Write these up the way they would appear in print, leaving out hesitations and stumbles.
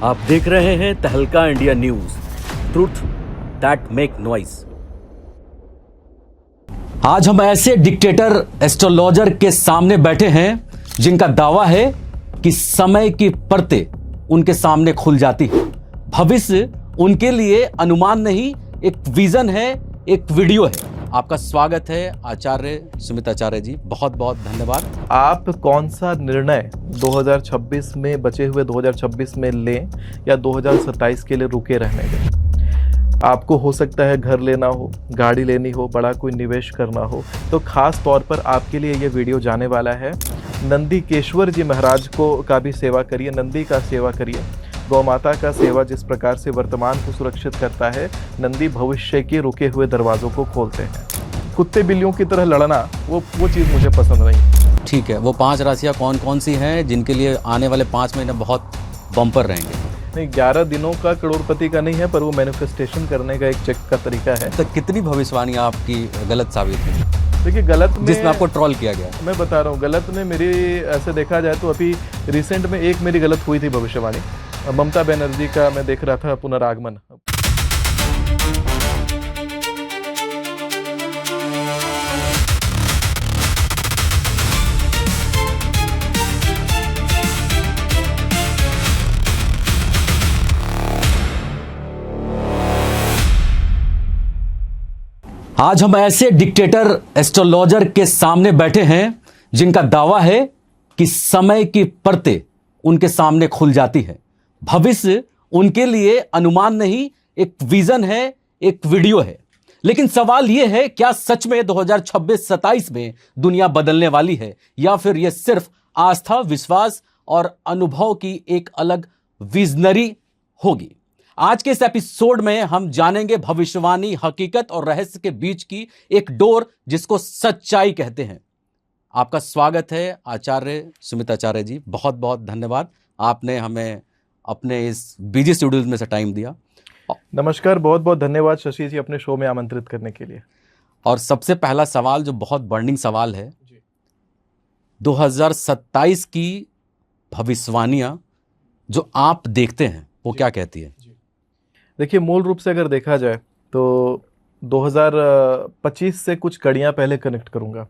आप देख रहे हैं तहलका India news, truth that make noise. आज हम ऐसे डिक्टेटर एस्ट्रोलॉजर के सामने बैठे हैं जिनका दावा है कि समय की परतें उनके सामने खुल जाती है। भविष्य उनके लिए अनुमान नहीं, एक विजन है, एक वीडियो है। आपका स्वागत है आचार्य सुमित आचार्य जी, बहुत बहुत धन्यवाद। आप कौन सा निर्णय 2026 में, बचे हुए 2026 में लें या 2027 के लिए रुके रहने दें? आपको हो सकता है घर लेना हो, गाड़ी लेनी हो, बड़ा कोई निवेश करना हो, तो खास तौर पर आपके लिए ये वीडियो जाने वाला है। नंदीकेश्वर जी महाराज को का भी सेवा करिए, नंदी का सेवा करिए। गौ माता का सेवा जिस प्रकार से वर्तमान को सुरक्षित करता है, नंदी भविष्य के रुके हुए दरवाजों को खोलते हैं। कुत्ते बिल्लियों की तरह लड़ना वो चीज़ मुझे पसंद नहीं। ठीक है, वो 5 राशियां कौन कौन सी हैं जिनके लिए आने वाले 5 महीने बहुत बम्पर रहेंगे? नहीं, 11 दिनों का करोड़पति का नहीं है, पर वो मैनिफेस्टेशन करने का एक चेक का तरीका है। तो कितनी भविष्यवाणी आपकी गलत साबित हुई? देखिए, गलत में जिसमें आपको ट्रोल किया गया। मैं बता रहा हूँ, गलत में मेरी ऐसे देखा जाए तो अभी रिसेंट में एक मेरी गलत हुई थी भविष्यवाणी। ममता बनर्जी का मैं देख रहा था पुनरागमन। आज हम ऐसे डिक्टेटर एस्ट्रोलॉजर के सामने बैठे हैं जिनका दावा है कि समय की परतें उनके सामने खुल जाती है। भविष्य उनके लिए अनुमान नहीं, एक विजन है, एक वीडियो है। लेकिन सवाल यह है, क्या सच में 2026-27 में दुनिया बदलने वाली है या फिर यह सिर्फ आस्था, विश्वास और अनुभव की एक अलग विजनरी होगी? आज के इस एपिसोड में हम जानेंगे भविष्यवाणी, हकीकत और रहस्य के बीच की एक डोर जिसको सच्चाई कहते हैं। आपका स्वागत है आचार्य सुमित आचार्य जी, बहुत बहुत धन्यवाद। आपने हमें अपने इस बिजी शेड्यूल में से टाइम दिया। नमस्कार, बहुत बहुत धन्यवाद शशि जी अपने शो में आमंत्रित करने के लिए। और सबसे पहला सवाल जो बहुत बर्निंग सवाल है, 2027 की भविष्यवाणियां जो आप देखते हैं वो क्या कहती है? देखिए, मूल रूप से अगर देखा जाए तो 2025 से कुछ कड़ियां पहले कनेक्ट करूंगा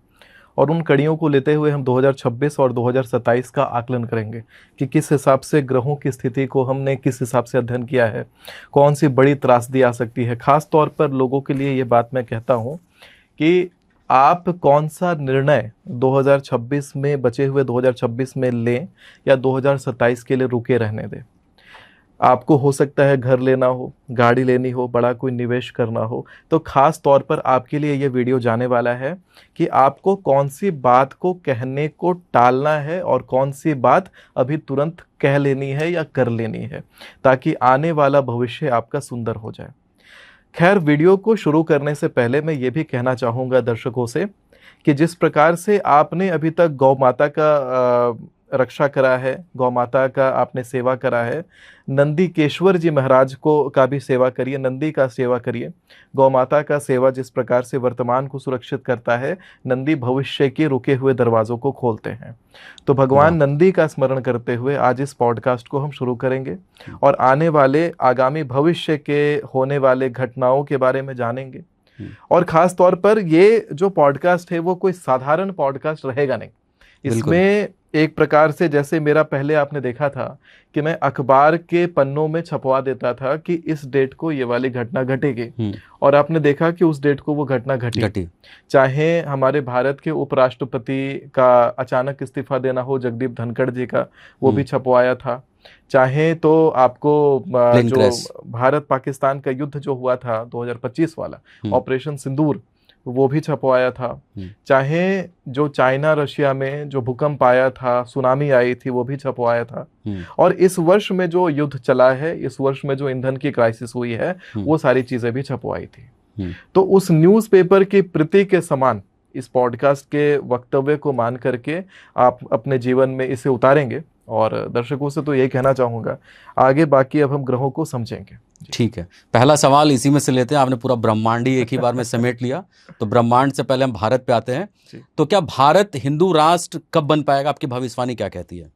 और उन कड़ियों को लेते हुए हम 2026 और 2027 का आकलन करेंगे कि किस हिसाब से ग्रहों की स्थिति को हमने किस हिसाब से अध्ययन किया है, कौन सी बड़ी त्रासदी आ सकती है। खास तौर पर लोगों के लिए ये बात मैं कहता हूँ कि आप कौन सा निर्णय 2026 में, बचे हुए 2026 में लें या 2027 के लिए रुके रहने दें। आपको हो सकता है घर लेना हो, गाड़ी लेनी हो, बड़ा कोई निवेश करना हो, तो खास तौर पर आपके लिए ये वीडियो जाने वाला है कि आपको कौन सी बात को कहने को टालना है और कौन सी बात अभी तुरंत कह लेनी है या कर लेनी है, ताकि आने वाला भविष्य आपका सुंदर हो जाए। खैर, वीडियो को शुरू करने से पहले मैं ये भी कहना चाहूँगा दर्शकों से कि जिस प्रकार से आपने अभी तक गौ माता का रक्षा करा है, गौ माता का आपने सेवा करा है, नंदीकेश्वर जी महाराज को का भी सेवा करिए, नंदी का सेवा करिए। गौ माता का सेवा जिस प्रकार से वर्तमान को सुरक्षित करता है, नंदी भविष्य के रुके हुए दरवाजों को खोलते हैं। तो भगवान नंदी का स्मरण करते हुए आज इस पॉडकास्ट को हम शुरू करेंगे और आने वाले आगामी भविष्य के होने वाले घटनाओं के बारे में जानेंगे। और ख़ास तौर पर ये जो पॉडकास्ट है वो कोई साधारण पॉडकास्ट रहेगा नहीं। इसमें एक प्रकार से, जैसे मेरा पहले आपने देखा था कि मैं अखबार के पन्नों में छपवा देता था कि इस डेट को ये वाली घटना घटेगी, और आपने देखा कि उस डेट को वो घटना घटी। चाहे हमारे भारत के उपराष्ट्रपति का अचानक इस्तीफा देना हो, जगदीप धनखड़ जी का, वो भी छपवाया था। चाहे तो आपको जो भारत पाकिस्तान का युद्ध जो हुआ था 2025 वाला, ऑपरेशन सिंदूर, वो भी छपवाया था। चाहे जो चाइना रशिया में जो भूकंप आया था, सुनामी आई थी, वो भी छपवाया था। और इस वर्ष में जो युद्ध चला है, इस वर्ष में जो ईंधन की क्राइसिस हुई है, वो सारी चीजें भी छपवाई थी। तो उस न्यूज़पेपर की प्रति के समान इस पॉडकास्ट के वक्तव्य को मान करके आप अपने जीवन में इसे उतारेंगे। और दर्शकों से तो यही कहना चाहूँगा, आगे बाकी अब हम ग्रहों को समझेंगे। ठीक है, पहला सवाल इसी में से लेते हैं। आपने पूरा ब्रह्मांड ही एक ही बार में समेट लिया, तो ब्रह्मांड से पहले हम भारत पे आते हैं। तो क्या भारत हिंदू राष्ट्र कब बन पाएगा? आपकी भविष्यवाणी क्या कहती है?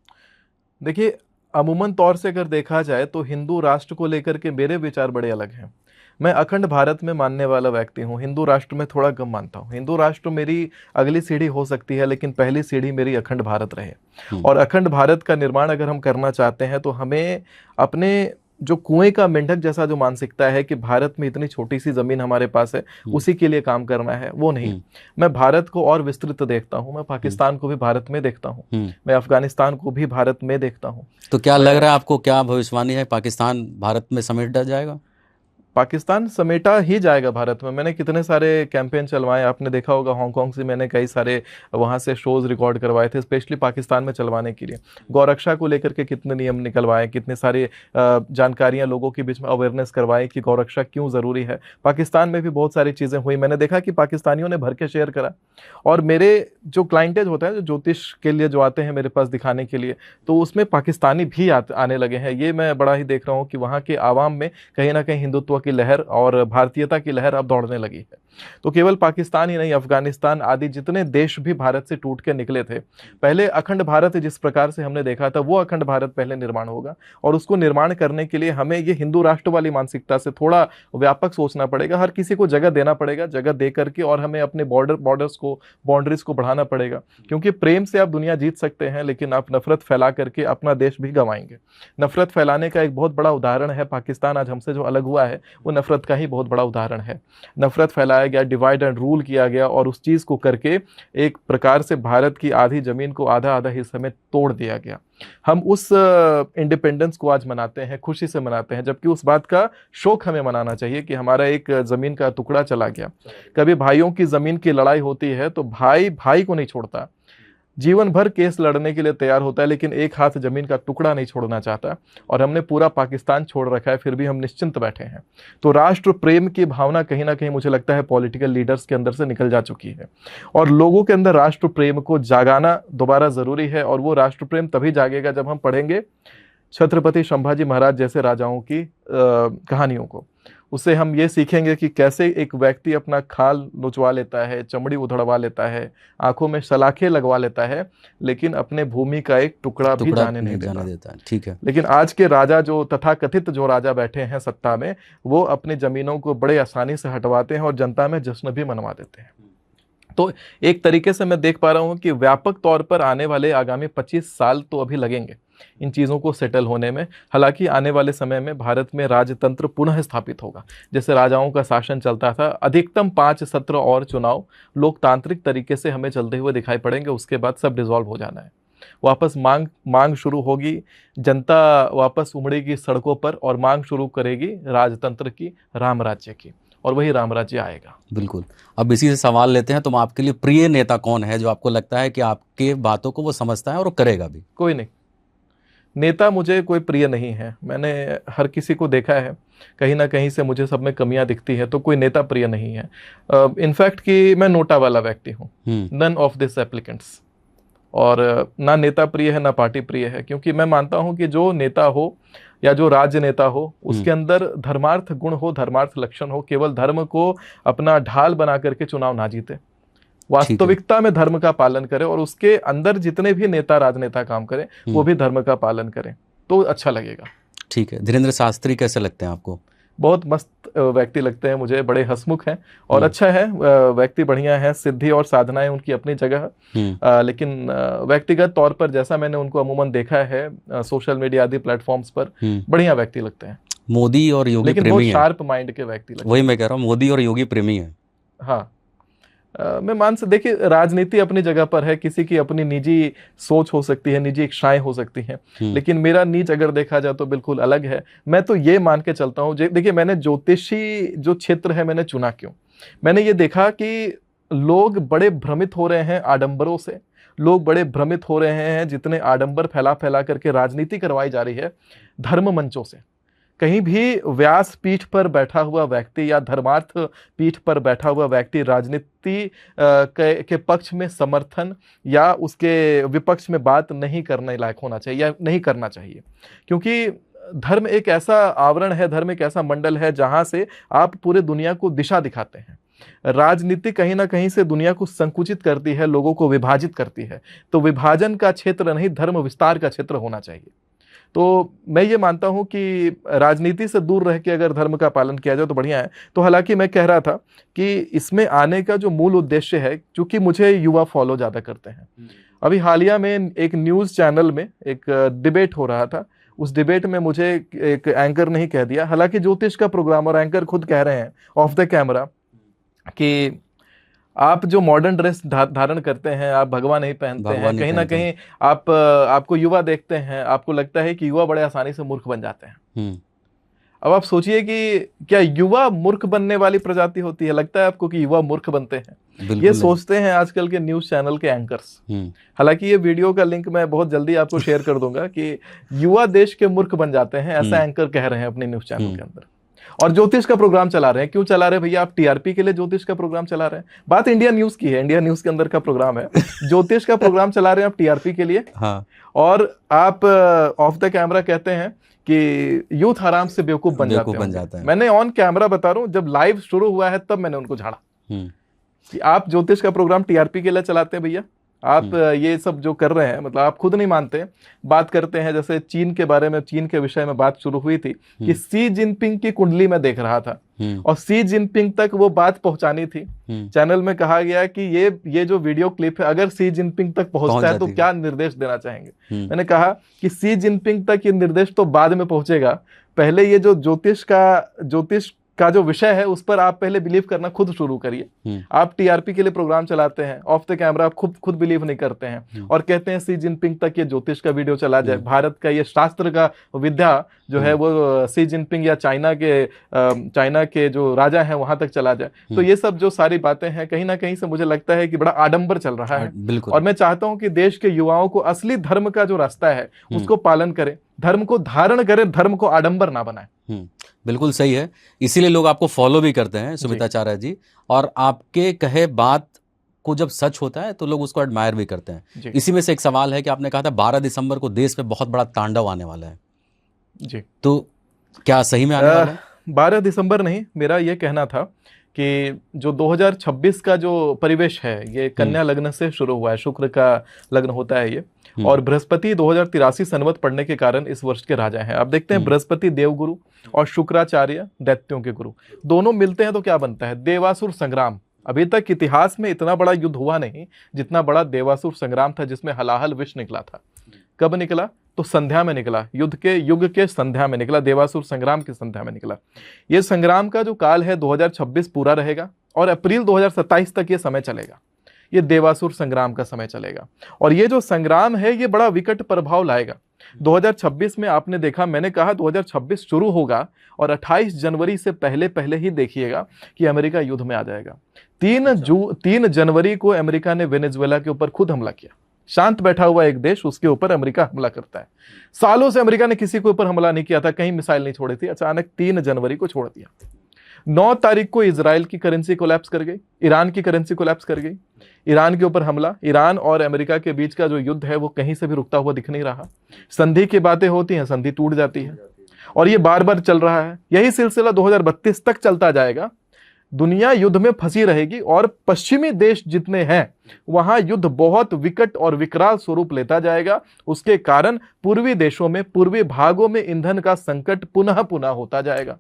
देखिए, अमूमन तौर से अगर देखा जाए तो हिंदू राष्ट्र को लेकर के मेरे विचार बड़े अलग हैं। मैं अखंड भारत में मानने वाला व्यक्ति हूँ, हिंदू राष्ट्र में थोड़ा कम मानता हूँ। हिंदू राष्ट्र मेरी अगली सीढ़ी हो सकती है, लेकिन पहली सीढ़ी मेरी अखंड भारत रहे। और अखंड भारत का निर्माण अगर हम करना चाहते हैं तो हमें अपने जो कुएं का मेंढक जैसा जो मानसिकता है कि भारत में इतनी छोटी सी जमीन हमारे पास है, उसी के लिए काम करना है, वो नहीं। मैं भारत को और विस्तृत देखता हूँ। मैं पाकिस्तान को भी भारत में देखता हूँ, मैं अफगानिस्तान को भी भारत में देखता हूँ। तो क्या लग रहा है आपको, क्या भविष्यवाणी है, पाकिस्तान भारत में समेटा जाएगा? पाकिस्तान समेटा ही जाएगा भारत में। मैंने कितने सारे कैंपेन चलवाए, आपने देखा होगा हांगकांग से मैंने कई सारे वहाँ से शोज़ रिकॉर्ड करवाए थे स्पेशली पाकिस्तान में चलवाने के लिए। गौरक्षा को लेकर के कितने नियम निकलवाए, कितने सारे जानकारियाँ लोगों के बीच में अवेयरनेस करवाई कि गौरक्षा क्यों ज़रूरी है। पाकिस्तान में भी बहुत सारी चीज़ें हुई। मैंने देखा कि पाकिस्तानियों ने भर के शेयर करा। और मेरे जो क्लाइंटेज होता है, जो ज्योतिष के लिए जो आते हैं मेरे पास दिखाने के लिए, तो उसमें पाकिस्तानी भी आने लगे हैं। ये मैं बड़ा ही देख रहा हूँ कि वहाँ के आवाम में कहीं ना कहीं हिंदुत्व की लहर और भारतीयता की लहर अब दौड़ने लगी है। तो केवल पाकिस्तान ही नहीं, अफगानिस्तान आदि जितने देश भी भारत से टूट के निकले थे, पहले अखंड भारत जिस प्रकार से हमने देखा था, वो अखंड भारत पहले निर्माण होगा। और उसको निर्माण करने के लिए हमें ये हिंदू राष्ट्र वाली मानसिकता से थोड़ा व्यापक सोचना पड़ेगा। हर किसी को जगह देना पड़ेगा, जगह दे करके, और हमें अपने बॉर्डर्स को, बाउंड्रीज को बढ़ाना पड़ेगा। क्योंकि प्रेम से आप दुनिया जीत सकते हैं, लेकिन आप नफरत फैला करके अपना देश भी गंवाएंगे। नफरत फैलाने का एक बहुत बड़ा उदाहरण है पाकिस्तान। आज हमसे जो अलग हुआ है वो नफरत का ही बहुत बड़ा उदाहरण है। नफरत फैलाया गया, डिवाइड एंड रूल किया गया, और उस चीज़ को करके एक प्रकार से भारत की आधी जमीन को आधा आधा हिस्से में तोड़ दिया गया। हम उस इंडिपेंडेंस को आज मनाते हैं, खुशी से मनाते हैं, जबकि उस बात का शोक हमें मनाना चाहिए कि हमारा एक ज़मीन का टुकड़ा चला गया। कभी भाइयों की ज़मीन की लड़ाई होती है तो भाई भाई को नहीं छोड़ता, जीवन भर केस लड़ने के लिए तैयार होता है, लेकिन एक हाथ जमीन का टुकड़ा नहीं छोड़ना चाहता। और हमने पूरा पाकिस्तान छोड़ रखा है, फिर भी हम निश्चिंत बैठे हैं। तो राष्ट्र प्रेम की भावना कहीं ना कहीं मुझे लगता है पॉलिटिकल लीडर्स के अंदर से निकल जा चुकी है, और लोगों के अंदर राष्ट्र प्रेम को जागाना दोबारा ज़रूरी है। और वो राष्ट्र प्रेम तभी जागेगा जब हम पढ़ेंगे छत्रपति संभाजी महाराज जैसे राजाओं की कहानियों को। उससे हम ये सीखेंगे कि कैसे एक व्यक्ति अपना खाल नोचवा लेता है, चमड़ी उधड़वा लेता है, आंखों में सलाखें लगवा लेता है, लेकिन अपने भूमि का एक टुकड़ा भी जाने नहीं देता है। ठीक है। लेकिन आज के राजा, जो तथाकथित जो राजा बैठे हैं सत्ता में, वो अपनी जमीनों को बड़े आसानी से हटवाते हैं और जनता में जश्न भी मनवा देते हैं। तो एक तरीके से मैं देख पा रहा हूँ कि व्यापक तौर पर आने वाले आगामी 25 साल तो अभी लगेंगे इन चीज़ों को सेटल होने में। हालांकि आने वाले समय में भारत में राजतंत्र पुनः स्थापित होगा, जैसे राजाओं का शासन चलता था। अधिकतम 5 सत्र और चुनाव लोकतांत्रिक तरीके से हमें चलते हुए दिखाई पड़ेंगे। उसके बाद सब डिसॉल्व हो जाना है, वापस मांग शुरू होगी, जनता वापस उमड़ेगी सड़कों पर और मांग शुरू करेगी राजतंत्र की, राम राज्य की, और वही राम राज्य आएगा। बिल्कुल। अब इसी से सवाल लेते हैं, तो आपके लिए प्रिय नेता कौन है, जो आपको लगता है कि आपके बातों को वो समझता है और वो करेगा भी? कोई नहीं, नेता मुझे कोई प्रिय नहीं है। मैंने हर किसी को देखा है, कहीं ना कहीं से मुझे सब में कमियां दिखती है, तो कोई नेता प्रिय नहीं है। इनफैक्ट कि मैं नोटा वाला व्यक्ति हूँ, नन ऑफ दिस एप्लीकेंट्स। और ना नेता प्रिय है ना पार्टी प्रिय है, क्योंकि मैं मानता हूँ कि जो नेता हो या जो राजनेता हो, उसके अंदर धर्मार्थ गुण हो, धर्मार्थ लक्षण हो। केवल धर्म को अपना ढाल बना करके चुनाव ना जीते, वास्तविकता में धर्म का पालन करे, और उसके अंदर जितने भी नेता राजनेता काम करें वो भी धर्म का पालन करें, तो अच्छा लगेगा। ठीक है। धीरेन्द्र शास्त्री कैसे लगते हैं आपको? बहुत मस्त व्यक्ति लगते हैं मुझे, बड़े हंसमुख हैं और अच्छा है व्यक्ति, बढ़िया है। सिद्धि और साधनाएं उनकी अपनी जगह, लेकिन व्यक्तिगत तौर पर जैसा मैंने उनको अमूमन देखा है सोशल मीडिया आदि प्लेटफॉर्म्स पर, बढ़िया व्यक्ति लगते हैं। मोदी और योगी लेकिन प्रेमी बहुत शार्प माइंड के व्यक्ति लगते हैं। वही मैं कह रहा हूँ, मोदी और योगी प्रेमी है। हाँ, मैं मान से देखिए, राजनीति अपनी जगह पर है, किसी की अपनी निजी सोच हो सकती है, निजी इच्छाएं हो सकती हैं, लेकिन मेरा नीच अगर देखा जाए तो बिल्कुल अलग है। मैं तो ये मान के चलता हूँ, देखिए मैंने ज्योतिषी जो क्षेत्र है मैंने चुना क्यों? मैंने ये देखा कि लोग बड़े भ्रमित हो रहे हैं आडंबरों से, लोग बड़े भ्रमित हो रहे हैं जितने आडंबर फैला फैला करके राजनीति करवाई जा रही है धर्म मंचों से। कहीं भी व्यास पीठ पर बैठा हुआ व्यक्ति या धर्मार्थ पीठ पर बैठा हुआ व्यक्ति राजनीति के पक्ष में समर्थन या उसके विपक्ष में बात नहीं करने लायक होना चाहिए या नहीं करना चाहिए, क्योंकि धर्म एक ऐसा आवरण है, धर्म एक ऐसा मंडल है जहां से आप पूरे दुनिया को दिशा दिखाते हैं। राजनीति कहीं ना कहीं से दुनिया को संकुचित करती है, लोगों को विभाजित करती है। तो विभाजन का क्षेत्र नहीं, धर्म विस्तार का क्षेत्र होना चाहिए। तो मैं ये मानता हूं कि राजनीति से दूर रह के अगर धर्म का पालन किया जाए तो बढ़िया है। तो हालांकि मैं कह रहा था कि इसमें आने का जो मूल उद्देश्य है, क्योंकि मुझे युवा फॉलो ज़्यादा करते हैं। अभी हालिया में एक न्यूज़ चैनल में एक डिबेट हो रहा था। उस डिबेट में मुझे एक एंकर ने ही कह दिया, हालांकि ज्योतिष का प्रोग्राम और एंकर खुद कह रहे हैं ऑफ द कैमरा कि आप जो मॉडर्न ड्रेस धारण करते हैं, आप भगवा नहीं पहनते हैं, कहीं ना कहीं आपको युवा देखते हैं, आपको लगता है कि युवा बड़े आसानी से मूर्ख बन जाते हैं। अब आप सोचिए कि क्या युवा मूर्ख बनने वाली प्रजाति होती है? लगता है आपको कि युवा मूर्ख बनते हैं? ये सोचते हैं आजकल के न्यूज चैनल के एंकर्स। हालांकि ये वीडियो का लिंक मैं बहुत जल्दी आपको शेयर कर दूंगा कि युवा देश के मूर्ख बन जाते हैं, ऐसा एंकर कह रहे हैं अपने न्यूज चैनल के अंदर। और ज्योतिष का प्रोग्राम चला रहे हैं। क्यों चला रहे हैं भैया? आप टीआरपी के लिए ज्योतिष का प्रोग्राम चला रहे हैं? बात इंडिया न्यूज की है, इंडिया न्यूज के अंदर का प्रोग्राम है। ज्योतिष का प्रोग्राम चला रहे हैं आप टीआरपी के लिए। हाँ। और आप ऑफ द कैमरा कहते हैं कि यूथ आराम से बेवकूफ बन जाते हैं। मैंने ऑन कैमरा बता रहा हूं, जब लाइव शुरू हुआ है तब मैंने उनको झाड़ा कि आप ज्योतिष का प्रोग्राम टीआरपी के लिए चलाते हैं भैया। आप ये सब जो कर रहे हैं, मतलब आप खुद नहीं मानते। बात करते हैं जैसे चीन के बारे में, चीन के विषय में बात शुरू हुई थी कि सी जिनपिंग की कुंडली में देख रहा था और सी जिनपिंग तक वो बात पहुंचानी थी। चैनल में कहा गया कि ये जो वीडियो क्लिप है, अगर सी जिनपिंग तक पहुंचता है तो क्या निर्देश देना चाहेंगे? मैंने कहा कि सी जिनपिंग तक ये निर्देश तो बाद में पहुंचेगा, पहले ये जो ज्योतिष का जो विषय है उस पर आप पहले बिलीव करना खुद शुरू करिए। आप टीआरपी के लिए प्रोग्राम चलाते हैं, ऑफ द कैमरा आप खुद बिलीव नहीं करते हैं और कहते हैं सी जिनपिंग तक ये ज्योतिष का वीडियो चला जाए, भारत का ये शास्त्र का विद्या जो है वो सी जिनपिंग या चाइना के जो राजा हैं वहां तक चला जाए। तो ये सब जो सारी बातें हैं, कहीं ना कहीं से मुझे लगता है कि बड़ा आडंबर चल रहा है। और मैं चाहता हूं कि देश के युवाओं को असली धर्म का जो रास्ता है उसको पालन करें, धर्म को धारण करें, धर्म को आडंबर ना बनाए। बिल्कुल सही है, इसीलिए लोग आपको फॉलो भी करते हैं सुमिताचार्य जी। और आपके कहे बात को जब सच होता है तो लोग उसको एडमायर भी करते हैं। इसी में से एक सवाल है कि आपने कहा था 12 दिसंबर को देश पे बहुत बड़ा तांडव आने वाला है जी, तो क्या सही में आने वाला है? 12 दिसंबर नहीं, मेरा ये कहना था कि जो 2026 का जो परिवेश है, ये कन्या लग्न से शुरू हुआ है, शुक्र का लग्न होता है ये, और बृहस्पति 2083 संवत पढ़ने के कारण इस वर्ष के राजा हैं। आप देखते हैं बृहस्पति देवगुरु और शुक्राचार्य दैत्यों के गुरु, दोनों मिलते हैं तो क्या बनता है? देवासुर संग्राम। अभी तक इतिहास में इतना बड़ा युद्ध हुआ नहीं जितना बड़ा देवासुर संग्राम था, जिसमें हलाहल विष निकला था। कब निकला? तो संध्या में निकला, युग के संध्या में निकला, देवासुर संग्राम की संध्या में निकला। ये संग्राम का जो काल है 2026 पूरा रहेगा और अप्रैल 2027 तक ये समय चलेगा। ये देवासुर संग्राम का समय चलेगा और ये जो संग्राम है ये बड़ा विकट प्रभाव लाएगा। 2026 में आपने देखा, मैंने कहा 2026 शुरू होगा और 28 जनवरी से पहले ही देखिएगा कि अमेरिका युद्ध में आ जाएगा। 3 जनवरी को अमेरिका ने वेनेजुएला के ऊपर खुद हमला किया। शांत बैठा हुआ एक देश, उसके ऊपर अमेरिका हमला करता है। सालों से अमेरिका ने किसी के ऊपर हमला नहीं किया था, कहीं मिसाइल नहीं छोड़ी थी, अचानक 3 जनवरी को छोड़ दिया। 9 तारीख को इजराइल की करेंसी कोलैप्स कर गई, ईरान की करेंसी कोलैप्स कर गई, ईरान के ऊपर हमला। ईरान और अमेरिका के बीच का जो युद्ध है वो कहीं से भी रुकता हुआ दिख नहीं रहा। संधि की बातें होती हैं, संधि टूट जाती है और ये बार बार चल रहा है। यही सिलसिला 2032 तक चलता जाएगा। दुनिया युद्ध में फंसी रहेगी और पश्चिमी देश जितने हैं वहां युद्ध बहुत विकट और विकराल स्वरूप लेता जाएगा। उसके कारण पूर्वी देशों में, पूर्वी भागों में ईंधन का संकट पुनः होता जाएगा।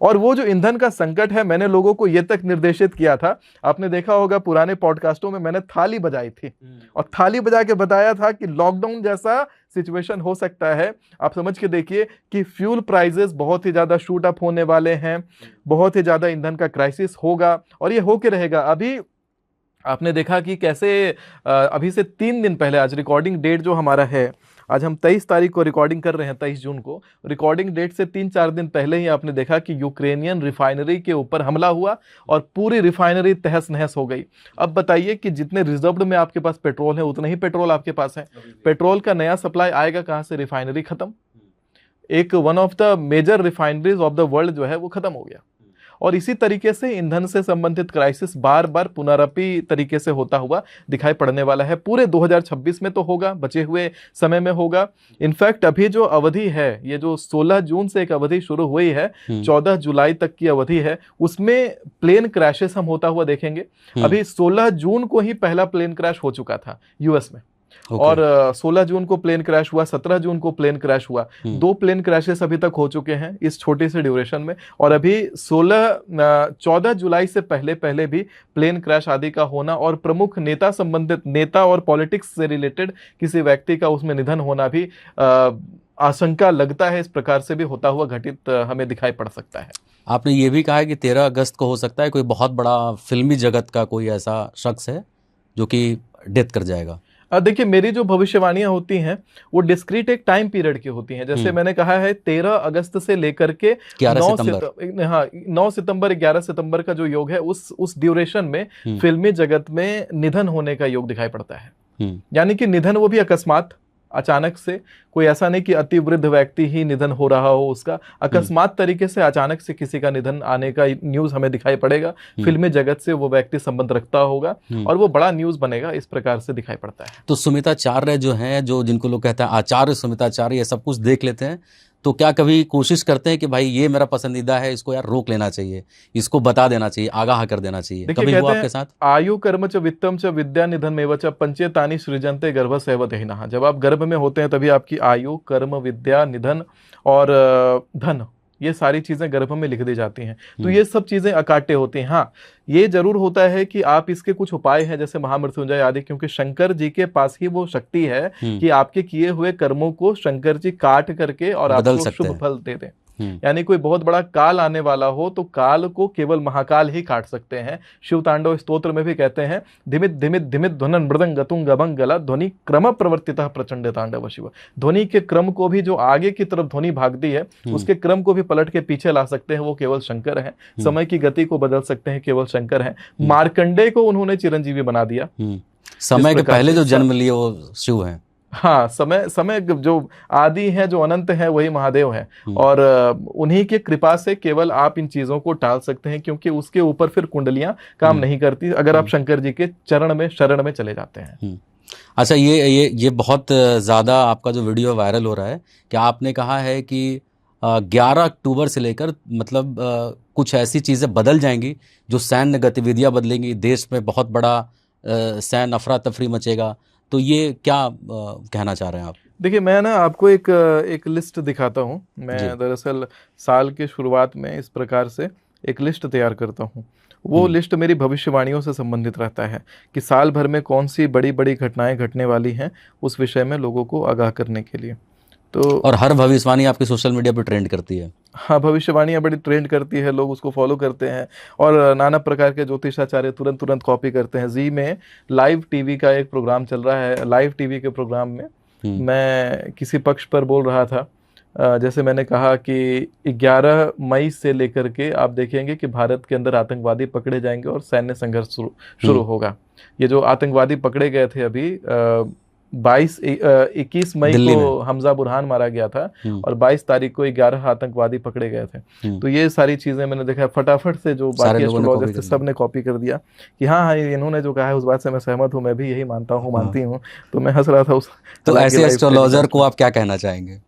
और वो जो ईंधन का संकट है, मैंने लोगों को ये तक निर्देशित किया था, आपने देखा होगा पुराने पॉडकास्टों में मैंने थाली बजाई थी और थाली बजा के बताया था कि लॉकडाउन जैसा सिचुएशन हो सकता है। आप समझ के देखिए कि फ्यूल प्राइसेस बहुत ही ज्यादा शूट अप होने वाले हैं, बहुत ही ज्यादा ईंधन का क्राइसिस होगा और ये होके रहेगा। अभी आपने देखा कि कैसे अभी से 3 दिन पहले, आज रिकॉर्डिंग डेट जो हमारा है, आज हम 23 तारीख को रिकॉर्डिंग कर रहे हैं, 23 जून को। रिकॉर्डिंग डेट से 3-4 दिन पहले ही आपने देखा कि यूक्रेनियन रिफाइनरी के ऊपर हमला हुआ और पूरी रिफाइनरी तहस नहस हो गई। अब बताइए कि जितने रिजर्व्ड में आपके पास पेट्रोल है उतना ही पेट्रोल आपके पास है, पेट्रोल का नया सप्लाई आएगा कहां से? रिफाइनरी खत्म, एक one of the major refineries of the world जो है वो खत्म हो गया। और इसी तरीके से ईंधन से संबंधित क्राइसिस बार बार पुनरावृत्ति तरीके से होता हुआ दिखाई पड़ने वाला है। पूरे 2026 में तो होगा, बचे हुए समय में होगा। इनफैक्ट अभी जो अवधि है, ये जो 16 जून से एक अवधि शुरू हुई है, 14 जुलाई तक की अवधि है, उसमें प्लेन क्रैशेस हम होता हुआ देखेंगे। अभी 16 जून को ही पहला प्लेन क्रैश हो चुका था यूएस में। और 16 जून को प्लेन क्रैश हुआ, 17 जून को प्लेन क्रैश हुआ। 2 प्लेन क्रैशेस अभी तक हो चुके हैं इस छोटे से ड्यूरेशन में। और अभी 14 जुलाई से पहले भी प्लेन क्रैश आदि का होना और प्रमुख नेता संबंधित नेता और पॉलिटिक्स से रिलेटेड किसी व्यक्ति का उसमें निधन होना भी आशंका लगता है इस प्रकार से भी होता हुआ घटित हमें दिखाई पड़ सकता है। आपने ये भी कहा है कि 13 अगस्त को हो सकता है कोई बहुत बड़ा फिल्मी जगत का कोई ऐसा शख्स है जो कि डेथ कर जाएगा। देखिए, मेरी जो भविष्यवाणियां होती हैं वो डिस्क्रीट एक टाइम पीरियड की होती हैं। जैसे मैंने कहा है 13 अगस्त से लेकर के 9 सितंबर 11 सितंबर का जो योग है उस ड्यूरेशन में फिल्मी जगत में निधन होने का योग दिखाई पड़ता है। यानी कि निधन वो भी अकस्मात, अचानक से, कोई ऐसा नहीं कि अति वृद्ध व्यक्ति ही निधन हो रहा हो उसका, अकस्मात तरीके से अचानक से किसी का निधन आने का न्यूज हमें दिखाई पड़ेगा। फिल्मी जगत से वो व्यक्ति संबंध रखता होगा और वो बड़ा न्यूज बनेगा, इस प्रकार से दिखाई पड़ता है। तो सुमिताचार्य जो हैं, जो जिनको लोग कहते हैं आचार्य सुमिताचार्य, ये सब कुछ देख लेते हैं, तो क्या कभी कोशिश करते हैं कि भाई ये मेरा पसंदीदा है, इसको यार रोक लेना चाहिए, इसको बता देना चाहिए, आगाह कर देना चाहिए? कभी हुआ आपके साथ? आयु कर्म च वित्तम च विद्या निधन में च पंचेतानि सृजन्ते गर्भ सेवतहिनः। जब आप गर्भ में होते हैं तभी आपकी आयु, कर्म, विद्या, निधन और धन, ये सारी चीजें गर्भ में लिख दी जाती हैं। तो ये सब चीजें अकाट्य होती हैं। हाँ, ये जरूर होता है कि आप इसके कुछ उपाय हैं जैसे महामृत्युंजय आदि, क्योंकि शंकर जी के पास ही वो शक्ति है कि आपके किए हुए कर्मों को शंकर जी काट करके और आपको शुभ फल दे दें। यानी कोई बहुत बड़ा काल आने वाला हो तो काल को केवल महाकाल ही काट सकते हैं। शिव तांडव स्तोत्र में भी कहते हैं धिमित धिमित धिमित ध्वनन मृदंग गतुंग अभंग गला ध्वनि क्रम प्रवर्तितः प्रचंड तांडव शिव। ध्वनि के क्रम को भी, जो आगे की तरफ ध्वनि भागती है उसके क्रम को भी पलट के पीछे ला सकते हैं, वो केवल शंकर है। समय की गति को बदल सकते हैं, केवल शंकर है। मार्कंडेय को उन्होंने चिरंजीवी बना दिया। समय के पहले जो जन्म लिए वो शिव हैं। हाँ, समय जो आदि है, जो अनंत है, वही महादेव है। और उन्हीं की कृपा से केवल आप इन चीजों को टाल सकते हैं, क्योंकि उसके ऊपर फिर कुंडलियां काम नहीं करती अगर आप शंकर जी के शरण में चले जाते हैं। अच्छा, ये बहुत ज्यादा आपका जो वीडियो वायरल हो रहा है कि आपने कहा है कि 11 अक्टूबर से लेकर मतलब कुछ ऐसी चीजें बदल जाएंगी जो सैन्य गतिविधियां बदलेंगी, देश में बहुत बड़ा सैन्य अफरा तफरी मचेगा। तो ये क्या कहना चाह रहे हैं आप? देखिए, मैं ना आपको एक लिस्ट दिखाता हूँ। मैं दरअसल साल के शुरुआत में इस प्रकार से एक लिस्ट तैयार करता हूँ। वो लिस्ट मेरी भविष्यवाणियों से संबंधित रहता है कि साल भर में कौन सी बड़ी बड़ी घटनाएं घटने वाली हैं, उस विषय में लोगों को आगाह करने के लिए। तो और हर भविष्यवाणी आपके सोशल मीडिया पर ट्रेंड करती है? हाँ, भविष्यवाणियाँ बड़ी ट्रेंड करती है, लोग उसको फॉलो करते हैं और नाना प्रकार के ज्योतिषाचार्य तुरंत कॉपी करते हैं। जी में लाइव टीवी का एक प्रोग्राम चल रहा है। लाइव टीवी के प्रोग्राम में मैं किसी पक्ष पर बोल रहा था। जैसे मैंने कहा कि 11 मई से लेकर के आप देखेंगे कि भारत के अंदर आतंकवादी पकड़े जाएंगे और सैन्य संघर्ष शुरू होगा। ये जो आतंकवादी पकड़े गए थे अभी 21 मई को हमजा बुरहान मारा गया था और 22 तारीख को 11 आतंकवादी पकड़े गए थे। तो ये सारी चीजें मैंने देखा फटाफट से, जो बाकी एस्ट्रोलॉजर थे सब ने कॉपी कर दिया कि हाँ इन्होंने जो कहा है उस बात से मैं सहमत हूँ, मैं भी यही मानती हूँ। तो मैं हंस रहा था उस। तो ऐसे एस्ट्रोलॉजर को आप क्या कहना चाहेंगे?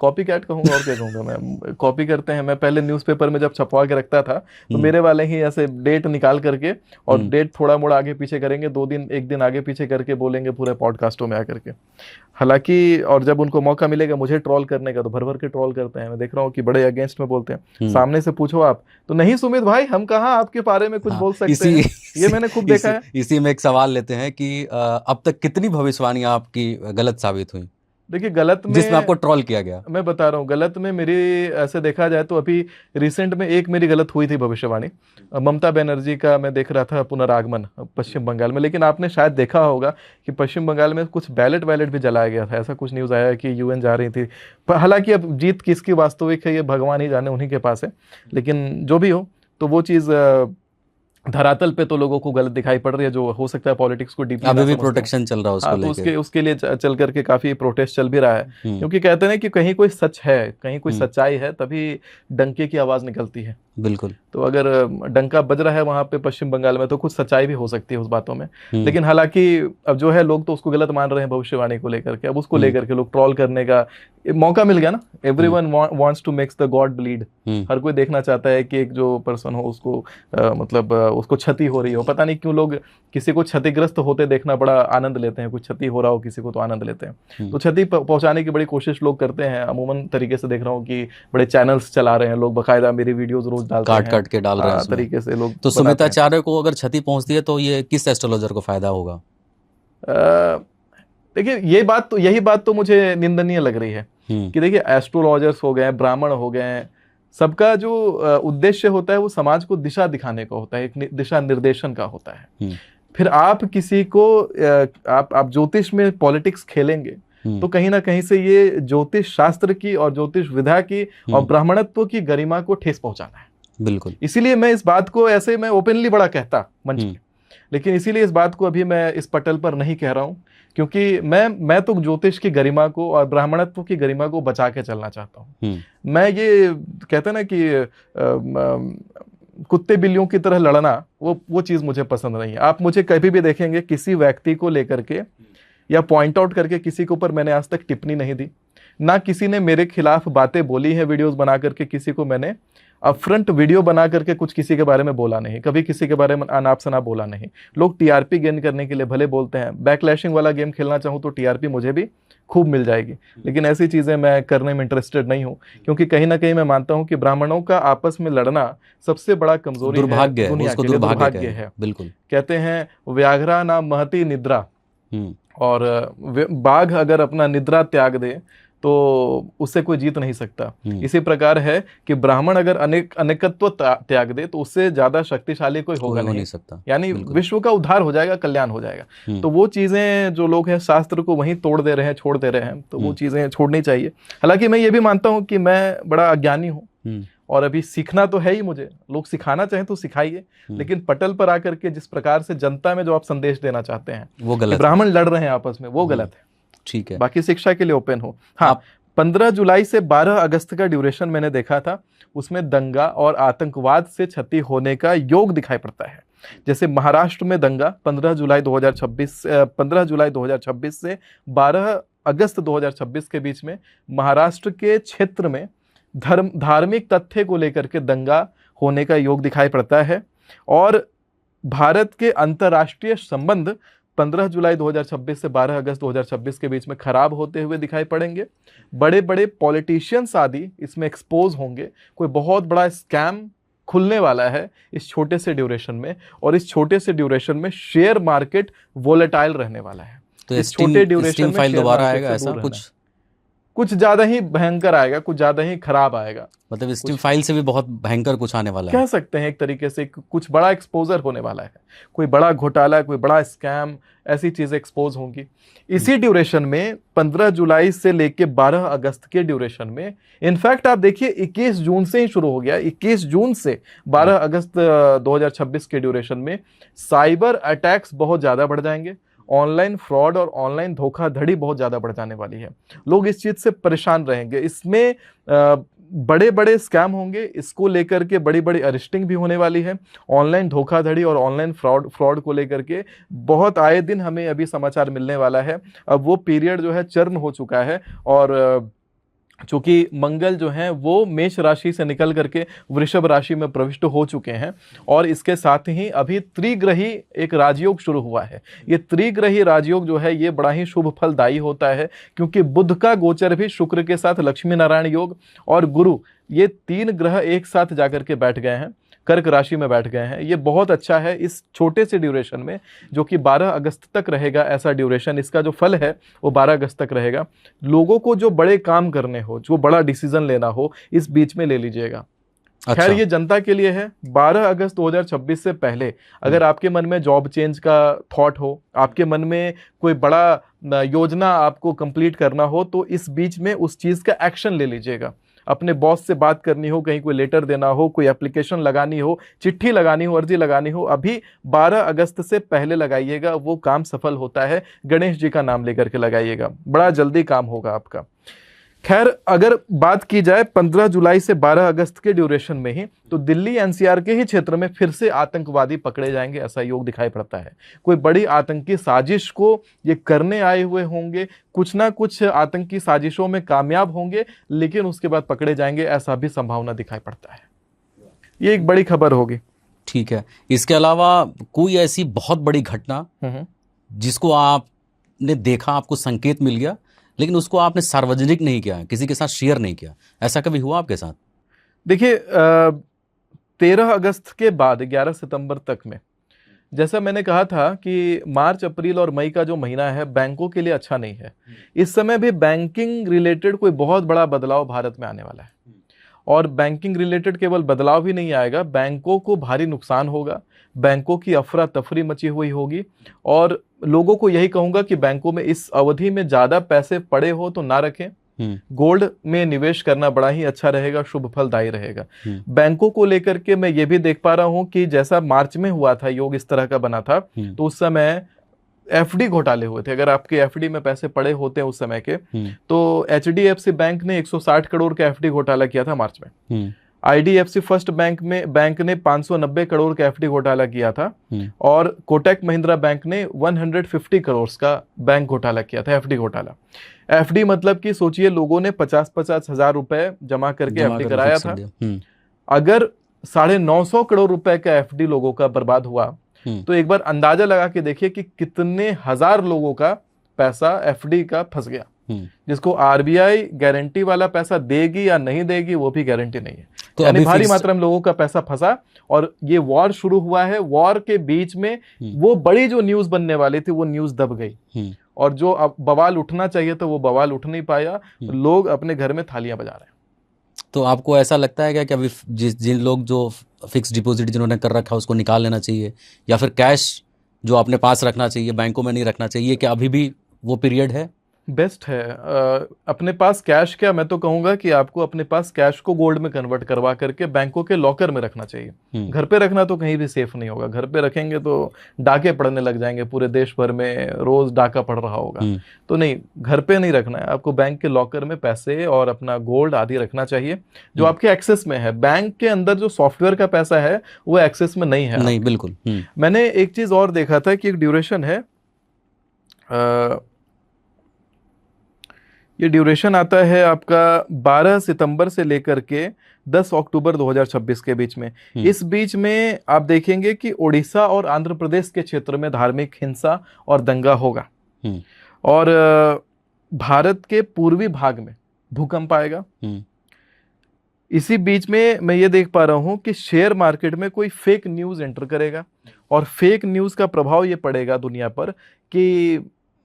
कॉपी कैट कहूंगा और क्या कहूंगा मैं। कॉपी करते हैं। मैं पहले न्यूज़पेपर में जब छपवा के रखता था तो मेरे वाले ही ऐसे डेट निकाल करके और डेट थोड़ा मोड़ा आगे पीछे करेंगे, 2 दिन 1 दिन आगे पीछे करके बोलेंगे पूरे पॉडकास्टों में आकर के। हालांकि और जब उनको मौका मिलेगा मुझे ट्रोल करने का तो भर भर के ट्रोल करते हैं। मैं देख रहा हूँ कि बड़े अगेंस्ट में बोलते हैं। सामने से पूछो आप तो नहीं सुमित भाई, हम कहाँ आपके बारे में कुछ बोल सकते हैं। ये मैंने खूब देखा है। इसी में एक सवाल लेते हैं कि अब तक कितनी भविष्यवाणियां आपकी गलत साबित हुई? देखिए, गलत में जिसमें आपको ट्रोल किया गया, मैं बता रहा हूँ, गलत में मेरी ऐसे देखा जाए तो अभी रिसेंट में एक मेरी गलत हुई थी भविष्यवाणी। ममता बनर्जी का मैं देख रहा था पुनरागमन पश्चिम बंगाल में, लेकिन आपने शायद देखा होगा कि पश्चिम बंगाल में कुछ बैलेट भी जलाया गया था। ऐसा कुछ न्यूज़ आया कि यूएन जा रही थी। हालांकि अब जीत किसकी वास्तविक है ये भगवान ही जाने, उन्हीं के पास है। लेकिन जो भी हो, तो वो चीज़ धरातल पे तो लोगों को गलत दिखाई पड़ रही है, जो हो सकता है पॉलिटिक्स को डीपली अभी भी प्रोटेक्शन चल रहा है उसको लेके। तो उसके लिए चल करके काफी प्रोटेस्ट चल भी रहा है, क्योंकि कहते हैं कि कहीं कोई सच है, कहीं कोई सच्चाई है, तभी डंके की आवाज निकलती है। बिल्कुल। तो अगर डंका बज रहा है वहां पे पश्चिम बंगाल में, तो कुछ सच्चाई भी हो सकती है उस बातों में। लेकिन हालांकि अब जो है लोग तो उसको गलत मान रहे हैं भविष्यवाणी को लेकर के, अब उसको लेकर के लोग ट्रोल करने का मौका मिल गया ना। Everyone wants to makes the god bleed. हर कोई देखना चाहता है कि एक जो पर्सन हो उसको उसको क्षति हो रही हो। पता नहीं क्यों लोग किसी को क्षतिग्रस्त होते देखना बड़ा आनंद लेते हैं, कुछ क्षति हो रहा हो किसी को तो आनंद लेते हैं। तो क्षति पहुंचाने की बड़ी कोशिश लोग करते हैं। अमूमन तरीके से देख रहा हूँ कि बड़े चैनल्स चला रहे हैं लोग, बाकायदा मेरी वीडियोस रोज डालते हैं, काट के डाल रहे हैं तरीके से लोग। तो सुमिताचार्य को अगर क्षति पहुंचती है तो ये किस एस्ट्रोलॉजर को फायदा होगा? देखिए यही बात तो मुझे निंदनीय लग रही है कि देखिए एस्ट्रोलॉजर्स हो गए, ब्राह्मण हो गए, सबका जो उद्देश्य होता है वो समाज को दिशा दिखाने का होता है, एक दिशा निर्देशन का होता है। फिर आप किसी को आप ज्योतिष में पॉलिटिक्स खेलेंगे तो कहीं ना कहीं से ये ज्योतिष शास्त्र की और ज्योतिष विधा की और ब्राह्मणत्व की गरिमा को ठेस पहुंचाना है। बिल्कुल। इसीलिए मैं इस बात को ऐसे मैं ओपनली बड़ा कहता मंच पे, लेकिन इसीलिए इस बात को अभी मैं इस पटल पर नहीं कह रहा हूं, क्योंकि मैं तो ज्योतिष की गरिमा को और ब्राह्मणत्व की गरिमा को बचा के चलना चाहता हूं। मैं ये कहते हैं ना कि कुत्ते बिल्लियों की तरह लड़ना, वो चीज मुझे पसंद नहीं है। आप मुझे कभी भी देखेंगे किसी व्यक्ति को लेकर के या पॉइंट आउट करके किसी के ऊपर मैंने आज तक टिप्पणी नहीं दी, ना किसी ने मेरे खिलाफ बातें बोली है वीडियोस बना करके, किसी को मैंने अपफ्रंट वीडियो बना करके कुछ किसी के बारे में बोला नहीं, कभी किसी के बारे में अनाप शनाप बोला नहीं। लोग टीआरपी गेन करने के लिए भले बोलते हैं, बैकलैशिंग वाला गेम खेलना चाहूँ तो टीआरपी मुझे भी खूब मिल जाएगी, लेकिन ऐसी चीजें मैं करने में इंटरेस्टेड नहीं हूँ, क्योंकि कहीं ना कहीं मैं मानता हूँ कि ब्राह्मणों का आपस में लड़ना सबसे बड़ा कमजोरी दुर्भाग्य है, दुनिया उसको के लिए दुर्भाग्य है। बिल्कुल। कहते हैं व्याघ्रा ना महती निद्रा, और बाघ अगर अपना निद्रा त्याग दे तो उससे कोई जीत नहीं सकता। इसी प्रकार है कि ब्राह्मण अगर अनेकत्व त्याग दे तो उससे ज्यादा शक्तिशाली कोई होगा नहीं सकता, यानी विश्व का उद्धार हो जाएगा, कल्याण हो जाएगा। तो वो चीजें जो लोग हैं शास्त्र को वहीं तोड़ दे रहे हैं, छोड़ दे रहे हैं, तो वो चीजें छोड़नी चाहिए। हालांकि मैं ये भी मानता हूं कि मैं बड़ा अज्ञानी हूं और अभी सीखना तो है ही मुझे। लोग सिखाना चाहें तो सिखाइए, लेकिन पटल पर आकर के जिस प्रकार से जनता में जो आप संदेश देना चाहते हैं वो गलत, ब्राह्मण लड़ रहे हैं आपस में, वो गलत है। ठीक है, बाकी शिक्षा के लिए ओपन हो। हाँ, 15 जुलाई से 12 अगस्त का ड्यूरेशन मैंने देखा था, उसमें दंगा और आतंकवाद से क्षति होने का योग दिखाई पड़ता है। जैसे महाराष्ट्र में दंगा 15 जुलाई 2026 से 12 अगस्त 2026 के बीच में महाराष्ट्र के क्षेत्र में धार्मिक तथ्य को लेकर के दंगा होने का योग दिखाई पड़ता है। और भारत के अंतर्राष्ट्रीय संबंध 15 जुलाई 2026 से 12 अगस्त 2026 के बीच में खराब होते हुए दिखाई पड़ेंगे। बड़े बड़े पॉलिटिशियंस आदि इसमें एक्सपोज होंगे। कोई बहुत बड़ा स्कैम खुलने वाला है इस छोटे से ड्यूरेशन में, और इस छोटे से ड्यूरेशन में शेयर मार्केट वोलेटाइल रहने वाला है। तो इस छोटे ड्यूरेशन में दोबारा आएगा ऐसा कुछ ज्यादा ही भयंकर आएगा, कुछ ज्यादा ही खराब आएगा। मतलब स्टीम फाइल से भी बहुत भयंकर कुछ आने वाला है, कह सकते हैं एक तरीके से। कुछ बड़ा एक्सपोजर होने वाला है, कोई बड़ा घोटाला, कोई बड़ा स्कैम, ऐसी चीजें एक्सपोज होंगी इसी ड्यूरेशन में। 15 जुलाई से लेके 12 अगस्त के ड्यूरेशन में, इनफैक्ट आप देखिए 21 जून से ही शुरू हो गया। 21 जून से 12 अगस्त 2026 के ड्यूरेशन में साइबर अटैक्स बहुत ज्यादा बढ़ जाएंगे। ऑनलाइन फ्रॉड और ऑनलाइन धोखाधड़ी बहुत ज्यादा बढ़ जाने वाली है। लोग इस चीज से परेशान रहेंगे। इसमें बड़े बड़े स्कैम होंगे, इसको लेकर के बड़ी बड़ी अरेस्टिंग भी होने वाली है। ऑनलाइन धोखाधड़ी और ऑनलाइन फ्रॉड को लेकर के बहुत आए दिन हमें अभी समाचार मिलने वाला है। अब वो पीरियड जो है चर्न हो चुका है, और चूंकि मंगल जो है वो मेष राशि से निकल करके वृषभ राशि में प्रविष्ट हो चुके हैं, और इसके साथ ही अभी त्रिग्रही एक राजयोग शुरू हुआ है। ये त्रिग्रही राजयोग जो है ये बड़ा ही शुभ फलदायी होता है, क्योंकि बुध का गोचर भी शुक्र के साथ लक्ष्मी नारायण योग और गुरु, ये 3 ग्रह एक साथ जाकर के बैठ गए हैं, कर्क राशि में बैठ गए हैं। ये बहुत अच्छा है इस छोटे से ड्यूरेशन में, जो कि 12 अगस्त तक रहेगा। ऐसा ड्यूरेशन, इसका जो फल है वो 12 अगस्त तक रहेगा। लोगों को जो बड़े काम करने हो, जो बड़ा डिसीजन लेना हो, इस बीच में ले लीजिएगा। अच्छा। खैर ये जनता के लिए है। 12 अगस्त 2026 से पहले अगर आपके मन में जॉब चेंज का थॉट हो, आपके मन में कोई बड़ा योजना आपको कंप्लीट करना हो, तो इस बीच में उस चीज का एक्शन ले लीजिएगा। अपने बॉस से बात करनी हो, कहीं कोई लेटर देना हो, कोई एप्लीकेशन लगानी हो, चिट्ठी लगानी हो, अर्जी लगानी हो, अभी 12 अगस्त से पहले लगाइएगा। वो काम सफल होता है। गणेश जी का नाम लेकर के लगाइएगा, बड़ा जल्दी काम होगा आपका। खैर, अगर बात की जाए 15 जुलाई से 12 अगस्त के ड्यूरेशन में ही, तो दिल्ली एनसीआर के ही क्षेत्र में फिर से आतंकवादी पकड़े जाएंगे, ऐसा योग दिखाई पड़ता है। कोई बड़ी आतंकी साजिश को ये करने आए हुए होंगे, कुछ ना कुछ आतंकी साजिशों में कामयाब होंगे, लेकिन उसके बाद पकड़े जाएंगे, ऐसा भी संभावना दिखाई पड़ता है। ये एक बड़ी खबर होगी। ठीक है, इसके अलावा कोई ऐसी बहुत बड़ी घटना जिसको आपने देखा, आपको संकेत मिल गया, लेकिन उसको आपने सार्वजनिक नहीं किया, किसी के साथ शेयर नहीं किया, ऐसा कभी हुआ आपके साथ? देखिए, 13 अगस्त के बाद 11 सितंबर तक में, जैसा मैंने कहा था कि मार्च, अप्रैल और मई का जो महीना है बैंकों के लिए अच्छा नहीं है। इस समय भी बैंकिंग रिलेटेड कोई बहुत बड़ा बदलाव भारत में आने वाला है, और बैंकिंग रिलेटेड केवल बदलाव ही नहीं आएगा, बैंकों को भारी नुकसान होगा, बैंकों की अफरा तफरी मची हुई होगी। और लोगों को यही कहूंगा कि बैंकों में इस अवधि में ज्यादा पैसे पड़े हो तो ना रखें, गोल्ड में निवेश करना बड़ा ही अच्छा रहेगा, शुभ फलदायी रहेगा। बैंकों को लेकर के मैं ये भी देख पा रहा हूं कि जैसा मार्च में हुआ था, योग इस तरह का बना था, तो उस समय एफडी घोटाले हुए थे। अगर आपके एफडी में पैसे पड़े होते हैं उस समय के, तो एचडीएफसी बैंक ने 160 करोड़ का एफडी घोटाला किया था मार्च में। आईडीएफसी फर्स्ट बैंक ने 590 करोड़ का एफडी घोटाला किया था, और कोटक महिंद्रा बैंक ने 150 करोड़ का बैंक घोटाला किया था, एफडी घोटाला। एफडी मतलब कि सोचिए, लोगों ने 50-50 हजार रुपए जमा करके एफडी कराया था। अगर 950 करोड़ रुपए का एफडी लोगों का बर्बाद हुआ, तो एक बार अंदाजा लगा के देखिए कि कितने हजार लोगों का पैसा एफडी का फंस गया, जिसको आरबीआई गारंटी वाला पैसा देगी या नहीं देगी वो भी गारंटी नहीं है। तो यानी भारी मात्रा में लोगों का पैसा फंसा, और ये वॉर शुरू हुआ है। वॉर के बीच में वो बड़ी जो न्यूज बनने वाली थी वो न्यूज दब गई, और जो अब बवाल उठना चाहिए था वो बवाल उठ नहीं पाया। लोग अपने घर में थालियां बजा रहे हैं। तो आपको ऐसा लगता है क्या कि अभी जिन लोग जो फिक्स डिपॉजिट जिन्होंने कर रखा है उसको निकाल लेना चाहिए, या फिर कैश जो अपने पास रखना चाहिए, बैंकों में नहीं रखना चाहिए, क्या अभी भी वो पीरियड है? बेस्ट है। अपने पास कैश, क्या मैं तो कहूंगा कि आपको अपने पास कैश को गोल्ड में कन्वर्ट करवा करके बैंकों के लॉकर में रखना चाहिए। घर पे रखना तो कहीं भी सेफ नहीं होगा। घर पे रखेंगे तो डाके पड़ने लग जाएंगे, पूरे देश भर में रोज डाका पड़ रहा होगा। तो नहीं, घर पे नहीं रखना है आपको, बैंक के लॉकर में पैसे और अपना गोल्ड आदि रखना चाहिए, जो आपके एक्सेस में है। बैंक के अंदर जो सॉफ्टवेयर का पैसा है वो एक्सेस में नहीं है। नहीं, बिल्कुल। मैंने एक चीज और देखा था कि एक ड्यूरेशन है, ये ड्यूरेशन आता है आपका 12 सितंबर से लेकर के 10 अक्टूबर 2026 के बीच में। इस बीच में आप देखेंगे कि ओडिशा और आंध्र प्रदेश के क्षेत्र में धार्मिक हिंसा और दंगा होगा, और भारत के पूर्वी भाग में भूकंप आएगा। इसी बीच में मैं ये देख पा रहा हूं कि शेयर मार्केट में कोई फेक न्यूज एंटर करेगा, और फेक न्यूज का प्रभाव ये पड़ेगा दुनिया पर कि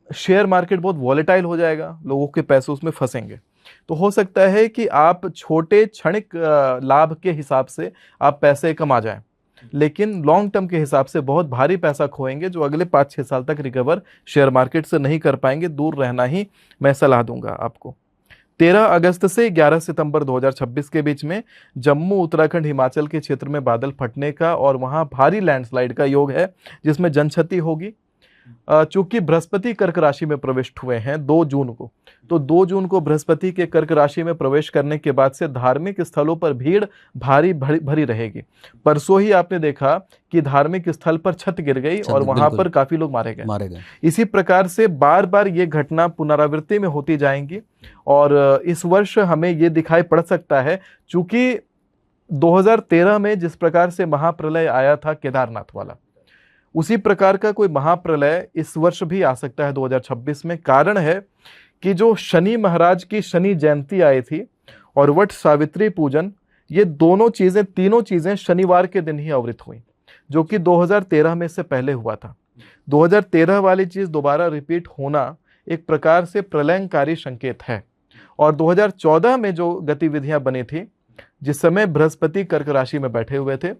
शेयर मार्केट बहुत वॉलेटाइल हो जाएगा, लोगों के पैसे उसमें फंसेंगे। तो हो सकता है कि आप छोटे क्षणिक लाभ के हिसाब से आप पैसे कमा जाएं, लेकिन लॉन्ग टर्म के हिसाब से बहुत भारी पैसा खोएंगे, जो अगले 5-6 साल तक रिकवर शेयर मार्केट से नहीं कर पाएंगे। दूर रहना ही मैं सलाह दूंगा आपको। 13 अगस्त से 11 सितंबर 2026 के बीच में जम्मू, उत्तराखंड, हिमाचल के क्षेत्र में बादल फटने का और वहां भारी लैंडस्लाइड का योग है, जिसमें जनक्षति होगी। चूंकि बृहस्पति कर्क राशि में प्रविष्ट हुए हैं 2 जून को, तो 2 जून को बृहस्पति के कर्क राशि में प्रवेश करने के बाद से धार्मिक स्थलों पर भीड़ भारी भरी रहेगी। परसों ही आपने देखा कि धार्मिक स्थल पर छत गिर गई और वहां पर काफी लोग मारे गए। इसी प्रकार से बार बार ये घटना पुनरावृत्ति में होती जाएंगी, और इस वर्ष हमें ये दिखाई पड़ सकता है, चूंकि 2013 में जिस प्रकार से महाप्रलय आया था केदारनाथ वाला, उसी प्रकार का कोई महाप्रलय इस वर्ष भी आ सकता है 2026 में। कारण है कि जो शनि महाराज की शनि जयंती आई थी और वट सावित्री पूजन, ये तीनों चीजें शनिवार के दिन ही अवृत हुई, जो कि 2013 में से पहले हुआ था। 2013 वाली चीज दोबारा रिपीट होना एक प्रकार से प्रलयंकारी संकेत है। और 2014 में जो गतिविधियां बनी थी, जिस समय बृहस्पति कर्क राशि में बैठे हुए थे,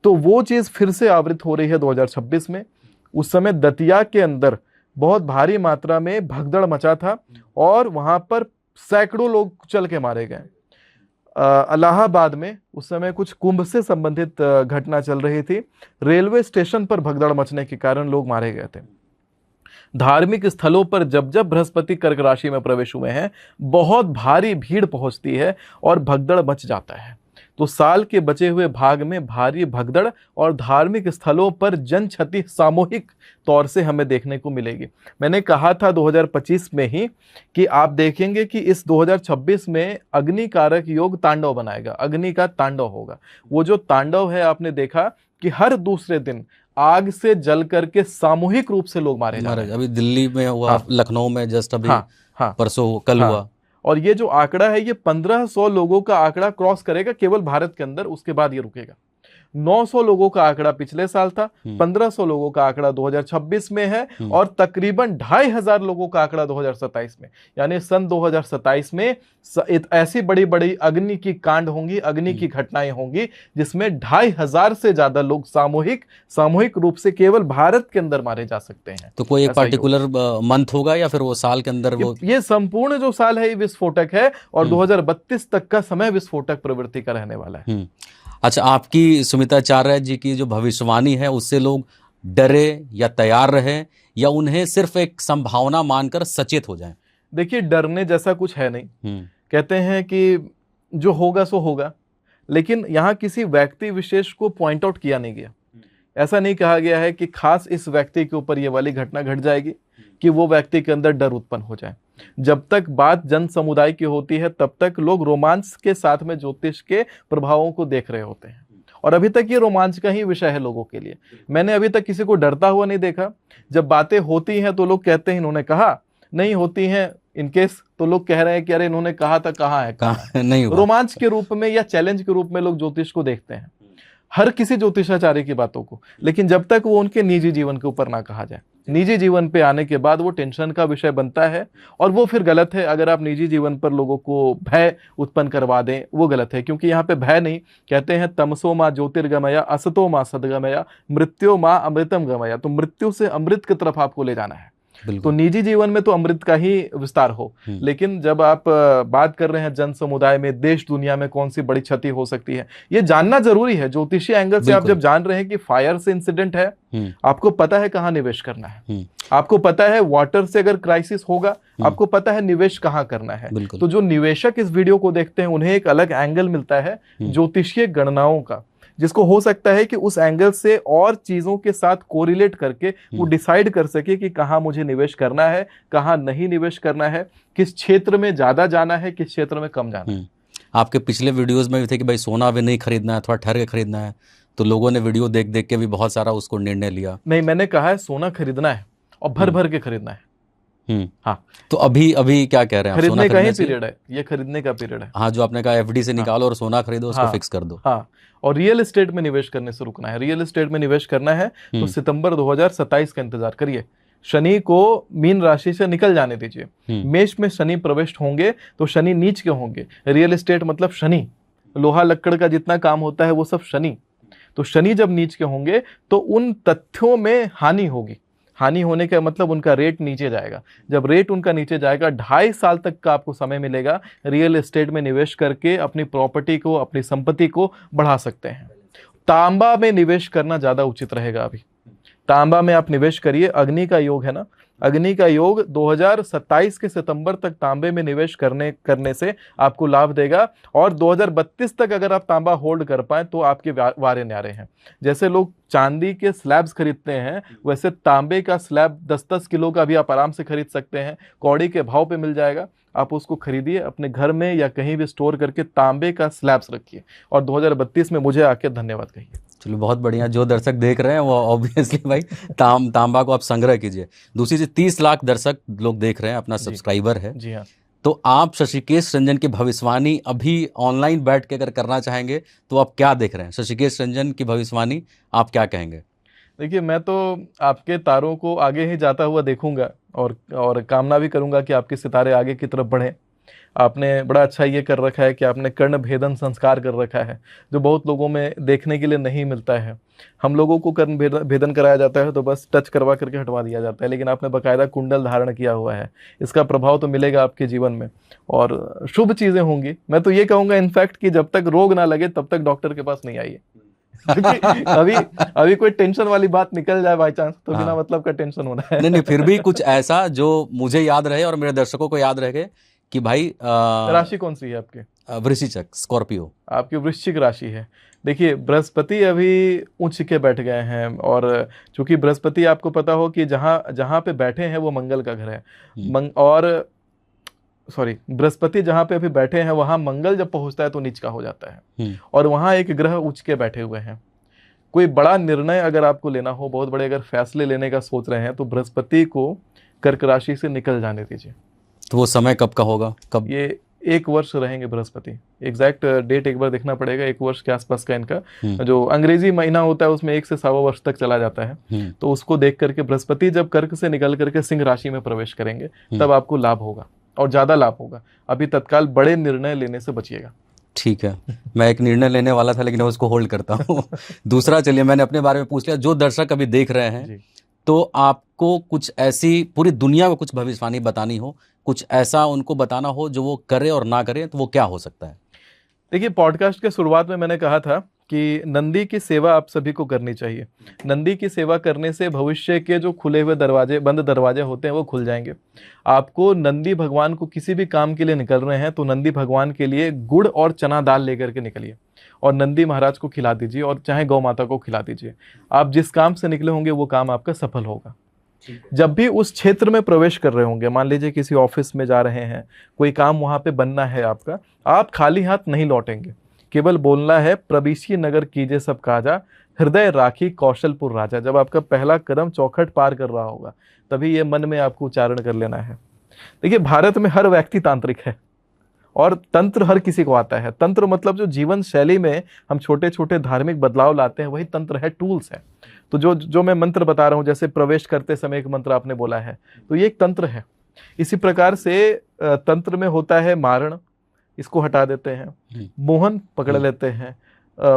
तो वो चीज फिर से आवृत हो रही है 2026 में। उस समय दतिया के अंदर बहुत भारी मात्रा में भगदड़ मचा था, और वहां पर सैकड़ों लोग चल के मारे गए। इलाहाबाद में उस समय कुछ कुंभ से संबंधित घटना चल रही थी, रेलवे स्टेशन पर भगदड़ मचने के कारण लोग मारे गए थे। धार्मिक स्थलों पर जब जब बृहस्पति कर्क राशि में प्रवेश हुए हैं, बहुत भारी भीड़ पहुंचती है और भगदड़ मच जाता है। तो साल के बचे हुए भाग में भारी भगदड़ और धार्मिक स्थलों पर जन क्षति सामूहिक तौर से हमें देखने को मिलेगी। मैंने कहा था 2025 में ही कि आप देखेंगे कि इस 2026 में अग्नि कारक योग तांडव बनाएगा, अग्नि का तांडव होगा। वो जो तांडव है, आपने देखा कि हर दूसरे दिन आग से जल करके सामूहिक रूप से लोग मारे जा रहे हैं। अभी दिल्ली में हुआ, हाँ, लखनऊ में जस्ट अभी हाँ, परसों कल हुआ। और ये जो आंकड़ा है, ये 1500 लोगों का आंकड़ा क्रॉस करेगा केवल भारत के अंदर, उसके बाद ये रुकेगा। 900 लोगों का आंकड़ा पिछले साल था, 1500 लोगों का आंकड़ा 2026 में है और तकरीबन 2500 लोगों का आंकड़ा 2027 में। यानी सन 2027 में ऐसी बड़ी बड़ी अग्नि की कांड होंगी, अग्नि की घटनाएं होंगी, जिसमें 2500 से ज्यादा लोग सामूहिक रूप से केवल भारत के अंदर मारे जा सकते हैं। तो कोई एक पर्टिकुलर मंथ होगा या फिर वो साल के अंदर? ये संपूर्ण जो साल है ये विस्फोटक है और 2032 तक का समय विस्फोटक प्रवृत्ति का रहने वाला है। अच्छा, आपकी सुमिताचार्य जी की जो भविष्यवाणी है, उससे लोग डरे या तैयार रहे या उन्हें सिर्फ एक संभावना मानकर सचेत हो जाएं? देखिए, डरने जैसा कुछ है नहीं। कहते हैं कि जो होगा सो होगा, लेकिन यहाँ किसी व्यक्ति विशेष को पॉइंट आउट किया नहीं गया। ऐसा नहीं कहा गया है कि खास इस व्यक्ति के ऊपर ये वाली घटना घट जाएगी कि वो व्यक्ति के अंदर डर उत्पन्न हो जाए। जब तक बात जन समुदाय की होती है, तब तक लोग रोमांच के साथ में ज्योतिष के प्रभावों को देख रहे होते हैं और अभी तक ये रोमांच का ही विषय है लोगों के लिए। मैंने अभी तक किसी को डरता हुआ नहीं देखा। जब बातें होती हैं तो लोग कहते हैं इन्होंने कहा, नहीं होती हैं इनकेस तो लोग कह रहे हैं कि अरे इन्होंने कहा था, कहाँ है नहीं हुआ। रोमांच के रूप में या चैलेंज के रूप में लोग ज्योतिष को देखते हैं, हर किसी ज्योतिषाचार्य की बातों को, लेकिन जब तक वो उनके निजी जीवन के ऊपर ना कहा जाए। निजी जीवन पे आने के बाद वो टेंशन का विषय बनता है और वो फिर गलत है। अगर आप निजी जीवन पर लोगों को भय उत्पन्न करवा दें, वो गलत है, क्योंकि यहाँ पे भय नहीं, कहते हैं तमसो माँ ज्योतिर्गमया, असतो माँ सदगमया, मृत्यो माँ अमृतम गमया। तो मृत्यु से अमृत की तरफ आपको ले जाना है। तो निजी जीवन में तो अमृत का ही विस्तार हो, लेकिन जब आप बात कर रहे हैं जन समुदाय में, देश दुनिया में कौन सी बड़ी क्षति हो सकती है, ये जानना जरूरी है। ज्योतिषीय एंगल से आप जब जान रहे हैं कि फायर से इंसिडेंट है, आपको पता है कहाँ निवेश करना है, आपको पता है वाटर से अगर क्राइसिस होगा, आपको पता है निवेश कहाँ करना है। तो जो निवेशक इस वीडियो को देखते हैं उन्हें एक अलग एंगल मिलता है ज्योतिषीय गणनाओं का, जिसको हो सकता है कि उस एंगल से और चीजों के साथ कोरिलेट करके वो डिसाइड कर सके कि कहाँ मुझे निवेश करना है, कहाँ नहीं निवेश करना है, किस क्षेत्र में ज्यादा जाना है, किस क्षेत्र में कम जाना है। आपके पिछले वीडियोस में भी थे कि भाई सोना अभी नहीं खरीदना है, थोड़ा ठहर के खरीदना है, तो लोगों ने वीडियो देख देख के भी बहुत सारा उसको निर्णय लिया। नहीं, मैंने कहा है सोना खरीदना है और भर भर के खरीदना है। हाँ, तो अभी क्या कह रहे हैं? खरीदने का ही पीरियड है, ये खरीदने का पीरियड है। हाँ, जो आपने कहा एफडी से निकालो और सोना खरीदो, उसको फिक्स कर दो। हाँ, और रियल एस्टेट में निवेश करने से रुकना है। रियल एस्टेट में निवेश करना है तो सितंबर 2027 का इंतजार करिए। शनि को मीन राशि से निकल जाने दीजिए। मेष में शनि प्रविष्ट होंगे तो शनि नीच के होंगे। रियल एस्टेट मतलब शनि, लोहा लक्कड़ का जितना काम होता है वो सब शनि। तो शनि जब नीच के होंगे तो उन तथ्यों में हानि होगी। हानि होने का मतलब उनका रेट नीचे जाएगा। जब रेट उनका नीचे जाएगा, 2.5 साल तक का आपको समय मिलेगा रियल एस्टेट में निवेश करके अपनी प्रॉपर्टी को, अपनी संपत्ति को बढ़ा सकते हैं। तांबा में निवेश करना ज्यादा उचित रहेगा। अभी तांबा में आप निवेश करिए। अग्नि का योग है ना, अग्नि का योग 2027 के सितंबर तक तांबे में निवेश करने से आपको लाभ देगा और 2032 तक अगर आप तांबा होल्ड कर पाए तो आपके वारे न्यारे हैं। जैसे लोग चांदी के स्लैब्स खरीदते हैं, वैसे तांबे का स्लैब 10-10 किलो का भी आप आराम से खरीद सकते हैं। कौड़ी के भाव पे मिल जाएगा, आप उसको खरीदिए, अपने घर में या कहीं भी स्टोर करके तांबे का स्लैब्स रखिए और 2032 में मुझे आके धन्यवाद कहिए। चलो, बहुत बढ़िया। जो दर्शक देख रहे हैं वो ऑब्वियसली भाई तांबा को आप संग्रह कीजिए। दूसरी चीज, 30 लाख दर्शक लोग देख रहे हैं, अपना सब्सक्राइबर है। जी हाँ। तो आप शशिकेश रंजन की भविष्यवाणी अभी ऑनलाइन बैठ के अगर करना चाहेंगे तो आप क्या देख रहे हैं? शशिकेश रंजन की भविष्यवाणी आप क्या कहेंगे? देखिए, मैं तो आपके तारों को आगे ही जाता हुआ देखूंगा और कामना भी करूंगा कि आपके सितारे आगे की तरफ बढ़ें। आपने बड़ा अच्छा ये कर रखा है कि आपने कर्ण भेदन संस्कार कर रखा है, जो बहुत लोगों में देखने के लिए नहीं मिलता है। हम लोगों को कर्ण भेदन कराया जाता है तो बस टच करवा करके हटवा दिया जाता है, लेकिन आपने बकायदा कुंडल धारण किया हुआ है। इसका प्रभाव तो मिलेगा आपके जीवन में और शुभ चीज़ें होंगी। मैं तो ये कहूँगा इनफैक्ट कि जब तक रोग ना लगे तब तक डॉक्टर के पास नहीं आइए। क्योंकि अभी अभी कोई टेंशन वाली बात निकल जाए बाई चांस तो बिना हाँ। मतलब का टेंशन होना है। नहीं नहीं, फिर भी कुछ ऐसा जो मुझे याद रहे और मेरे दर्शकों को याद रहे कि भाई राशि कौन सी है आपकी? वृश्चिक, स्कॉर्पियो। आपकी वृश्चिक राशि है। देखिए बृहस्पति अभी उच्च के बैठ गए हैं, और चूंकि बृहस्पति आपको पता हो कि जहाँ जहाँ पे बैठे हैं वो मंगल का घर है। और सॉरी, बृहस्पति जहाँ पे अभी बैठे हैं वहाँ मंगल जब पहुँचता है तो नीच का हो जाता है, और वहाँ एक ग्रह उच्च के बैठे हुए हैं। कोई बड़ा निर्णय अगर आपको लेना हो, बहुत बड़े अगर फैसले लेने का सोच रहे हैं, तो बृहस्पति को कर्क राशि से निकल जाने दीजिए। तो वो समय कब का होगा, कब? ये 1 वर्ष रहेंगे बृहस्पति। एग्जैक्ट डेट एक बार देखना पड़ेगा, 1 वर्ष के आसपास का इनका जो अंग्रेजी महीना होता है उसमें 1 से 1.25 वर्ष तक चला जाता है। तो उसको देख करके बृहस्पति जब कर्क से निकल करके सिंह राशि में प्रवेश करेंगे तब आपको लाभ होगा, और ज्यादा लाभ होगा। अभी तत्काल बड़े निर्णय लेने से बचिएगा। ठीक है, मैं एक निर्णय लेने वाला था लेकिन मैं उसको होल्ड करता हूँ। दूसरा, चलिए मैंने अपने बारे में पूछ लिया। जो दर्शक अभी देख रहे हैं जी। तो आपको कुछ ऐसी पूरी दुनिया को कुछ भविष्यवाणी बतानी हो, कुछ ऐसा उनको बताना हो जो वो करे और ना करे, तो वो क्या हो सकता है? देखिए, पॉडकास्ट के शुरुआत में मैंने कहा था कि नंदी की सेवा आप सभी को करनी चाहिए। नंदी की सेवा करने से भविष्य के जो खुले हुए दरवाजे, बंद दरवाजे होते हैं वो खुल जाएंगे। आपको नंदी भगवान को किसी भी काम के लिए निकल रहे हैं तो नंदी भगवान के लिए गुड़ और चना दाल लेकर के निकलिए और नंदी महाराज को खिला दीजिए, और चाहे गौ माता को खिला दीजिए। आप जिस काम से निकले होंगे वो काम आपका सफल होगा। जब भी उस क्षेत्र में प्रवेश कर रहे होंगे, मान लीजिए किसी ऑफिस में जा रहे हैं, कोई काम वहां पे बनना है आपका, आप खाली हाथ नहीं लौटेंगे। केवल बोलना है, प्रविशी नगर कीजिए सब काजा, हृदय राखी कौशलपुर राजा। जब आपका पहला कदम चौखट पार कर रहा होगा तभी ये मन में आपको उच्चारण कर लेना है। देखिए, भारत में हर व्यक्ति तांत्रिक है और तंत्र हर किसी को आता है। तंत्र मतलब जो जीवन शैली में हम छोटे छोटे धार्मिक बदलाव लाते हैं वही तंत्र है, टूल्स है। तो जो मैं मंत्र बता रहा हूँ, जैसे प्रवेश करते समय एक मंत्र आपने बोला है, तो ये एक तंत्र है। इसी प्रकार से तंत्र में होता है मारण, इसको हटा देते हैं, मोहन पकड़ लेते हैं,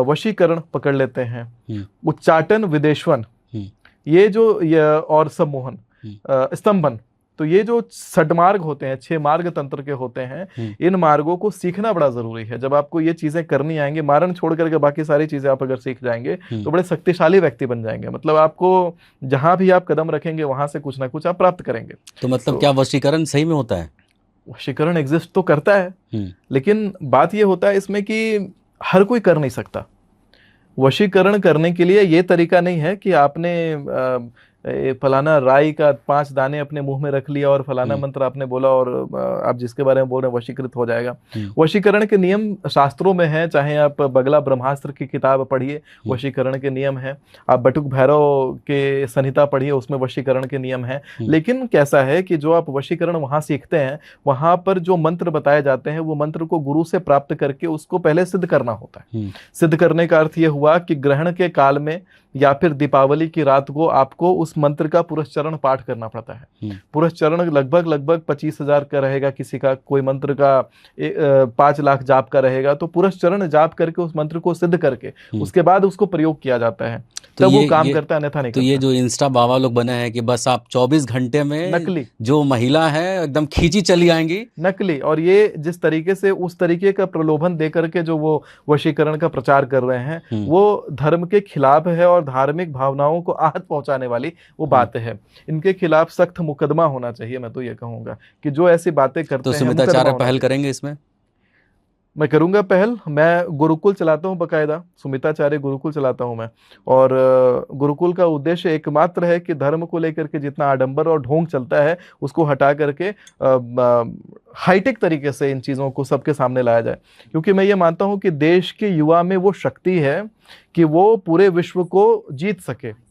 वशीकरण पकड़ लेते हैं, उच्चाटन, विदेशवन, और सम्मोहन, स्तंभन। तो ये जो षडमार्ग होते हैं, 6 मार्ग तंत्र के होते हैं, इन मार्गों को सीखना बड़ा जरूरी है। जब आपको ये चीजें करनी आएंगी, मारण छोड़ करके बाकी सारी चीजें आप अगर सीख जाएंगे तो बड़े शक्तिशाली व्यक्ति बन जाएंगे। मतलब आपको जहां भी आप कदम रखेंगे वहां से कुछ ना कुछ आप प्राप्त करेंगे। तो मतलब क्या वशीकरण सही में होता है? वशीकरण एग्जिस्ट तो करता है, लेकिन बात ये होता है इसमें कि हर कोई कर नहीं सकता। वशीकरण करने के लिए ये तरीका नहीं है कि आपने फलाना राई का 5 दाने अपने मुंह में रख लिया और फलाना मंत्र आपने बोला और आप जिसके बारे में बोल रहे हैं वशीकृत हो जाएगा। वशीकरण के नियम शास्त्रों में हैं, चाहे आप बगला ब्रह्मास्त्र की किताब पढ़िए, वशीकरण के नियम हैं। आप बटुक भैरव के संहिता पढ़िए, उसमें वशीकरण के नियम हैं। लेकिन कैसा है कि जो आप वशीकरण वहां सीखते हैं, वहां पर जो मंत्र बताए जाते हैं वो मंत्र को गुरु से प्राप्त करके उसको पहले सिद्ध करना होता है। सिद्ध करने का अर्थ यह हुआ कि ग्रहण के काल में या फिर दीपावली की रात को आपको उस मंत्र का पुरस्चरण पाठ करना पड़ता है। पुरस्चरण लगभग 25,000 का रहेगा, किसी का कोई मंत्र का 5 लाख जाप का रहेगा। तो पुरस्चरण जाप करके उस मंत्र को सिद्ध करके उसके बाद उसको प्रयोग किया जाता है, तो तब वो काम करता है, अन्यथा नहीं तो करता। ये जो इंस्टा बाबा लोग बने हैं कि बस आप 24 घंटे में नकली जो महिला है एकदम खींची चली आएंगी, नकली। और ये जिस तरीके से उस तरीके का प्रलोभन दे करके जो वो वशीकरण का प्रचार कर रहे हैं वो धर्म के खिलाफ है और धार्मिक भावनाओं को आहत पहुंचाने वाली वो बात है। इनके खिलाफ सख्त मुकदमा होना चाहिए। मैं तो ये कहूंगा कि जो ऐसी बातें करते तो हैं। सुमिताचार्य पहल करेंगे इसमें? मैं करूंगा पहल। मैं गुरुकुल चलाता हूं, बकायदा सुमिताचार्य गुरुकुल चलाता हूं मैं। और गुरुकुल का उद्देश्य एकमात्र है कि धर्म को लेकर के जितना आडंबर और ढोंग चलता है उसको हटा करके हाईटेक तरीके से इन चीज़ों को सबके सामने लाया जाए। क्योंकि मैं ये मानता हूं कि देश के युवा में वो शक्ति है कि वो पूरे विश्व को जीत सके।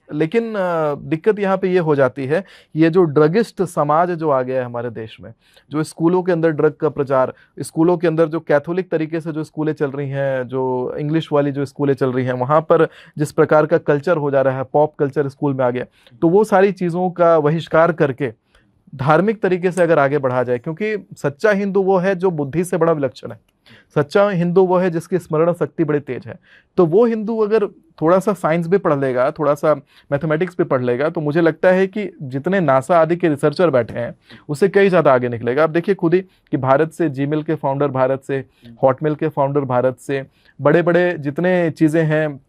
लेकिन दिक्कत यहाँ पे ये हो जाती है, ये जो ड्रगिस्ट समाज जो आ गया है हमारे देश में, जो स्कूलों के अंदर ड्रग का प्रचार, स्कूलों के अंदर जो कैथोलिक तरीके से जो स्कूलें चल रही हैं, जो इंग्लिश वाली जो स्कूलें चल रही हैं, वहाँ पर जिस प्रकार का कल्चर हो जा रहा है, पॉप कल्चर स्कूल में आ गया, तो वो सारी चीज़ों का बहिष्कार करके धार्मिक तरीके से अगर आगे बढ़ा जाए, क्योंकि सच्चा हिंदू वो है जो बुद्धि से बड़ा विलक्षण है। सच्चा हिंदू वो है जिसकी स्मरण शक्ति बड़ी तेज है। तो वो हिंदू अगर थोड़ा सा साइंस भी पढ़ लेगा, थोड़ा सा मैथमेटिक्स भी पढ़ लेगा, तो मुझे लगता है कि जितने नासा आदि के रिसर्चर बैठे हैं उससे कई ज़्यादा आगे निकलेगा। आप देखिए खुद ही कि भारत से जीमेल के फाउंडर भारत से, हॉटमेल के फाउंडर भारत से, बड़े बड़े जितने चीज़ें हैं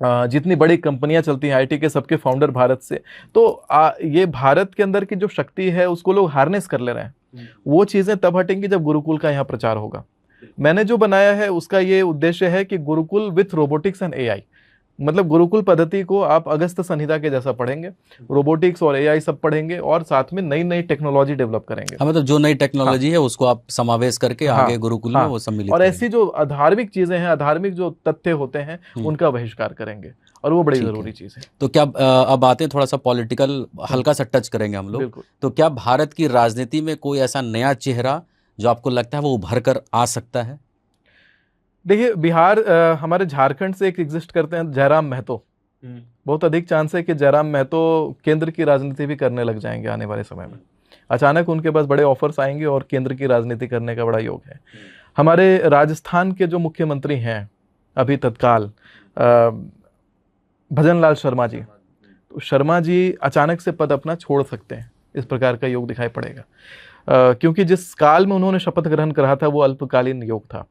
जितनी बड़ी कंपनियां चलती हैं आईटी के, सबके फाउंडर भारत से। तो ये भारत के अंदर की जो शक्ति है उसको लोग हार्नेस कर ले रहे हैं। वो चीज़ें तब हटेंगी जब गुरुकुल का यहाँ प्रचार होगा। मैंने जो बनाया है उसका ये उद्देश्य है कि Gurukul with robotics and AI, मतलब गुरुकुल पद्धति को आप अगस्त संहिता के जैसा पढ़ेंगे, रोबोटिक्स और एआई सब पढ़ेंगे और साथ में नई नई टेक्नोलॉजी डेवलप करेंगे। हाँ, मतलब जो नई टेक्नोलॉजी है उसको आप समावेश करके आगे गुरुकुल में वो सम्मिलित और करेंगे। ऐसी जो अधार्मिक चीजें हैं, अधार्मिक जो तथ्य होते हैं उनका बहिष्कार करेंगे और वो बड़ी जरूरी चीज है। तो क्या अब आते हैं थोड़ा सा पॉलिटिकल, हल्का सा टच करेंगे हम लोग। बिल्कुल। तो क्या भारत की राजनीति में कोई ऐसा नया चेहरा जो आपको लगता है वो उभर कर आ सकता है? देखिए, बिहार हमारे झारखंड से एक एग्जिस्ट करते हैं जयराम महतो। बहुत अधिक चांस है कि जयराम महतो केंद्र की राजनीति भी करने लग जाएंगे आने वाले समय में। अचानक उनके पास बड़े ऑफर्स आएंगे और केंद्र की राजनीति करने का बड़ा योग है। हमारे राजस्थान के जो मुख्यमंत्री हैं अभी तत्काल, भजनलाल शर्मा जी, तो शर्मा जी अचानक से पद अपना छोड़ सकते हैं, इस प्रकार का योग दिखाई पड़ेगा। क्योंकि जिस काल में उन्होंने शपथ ग्रहण करा था वो अल्पकालीन योग था।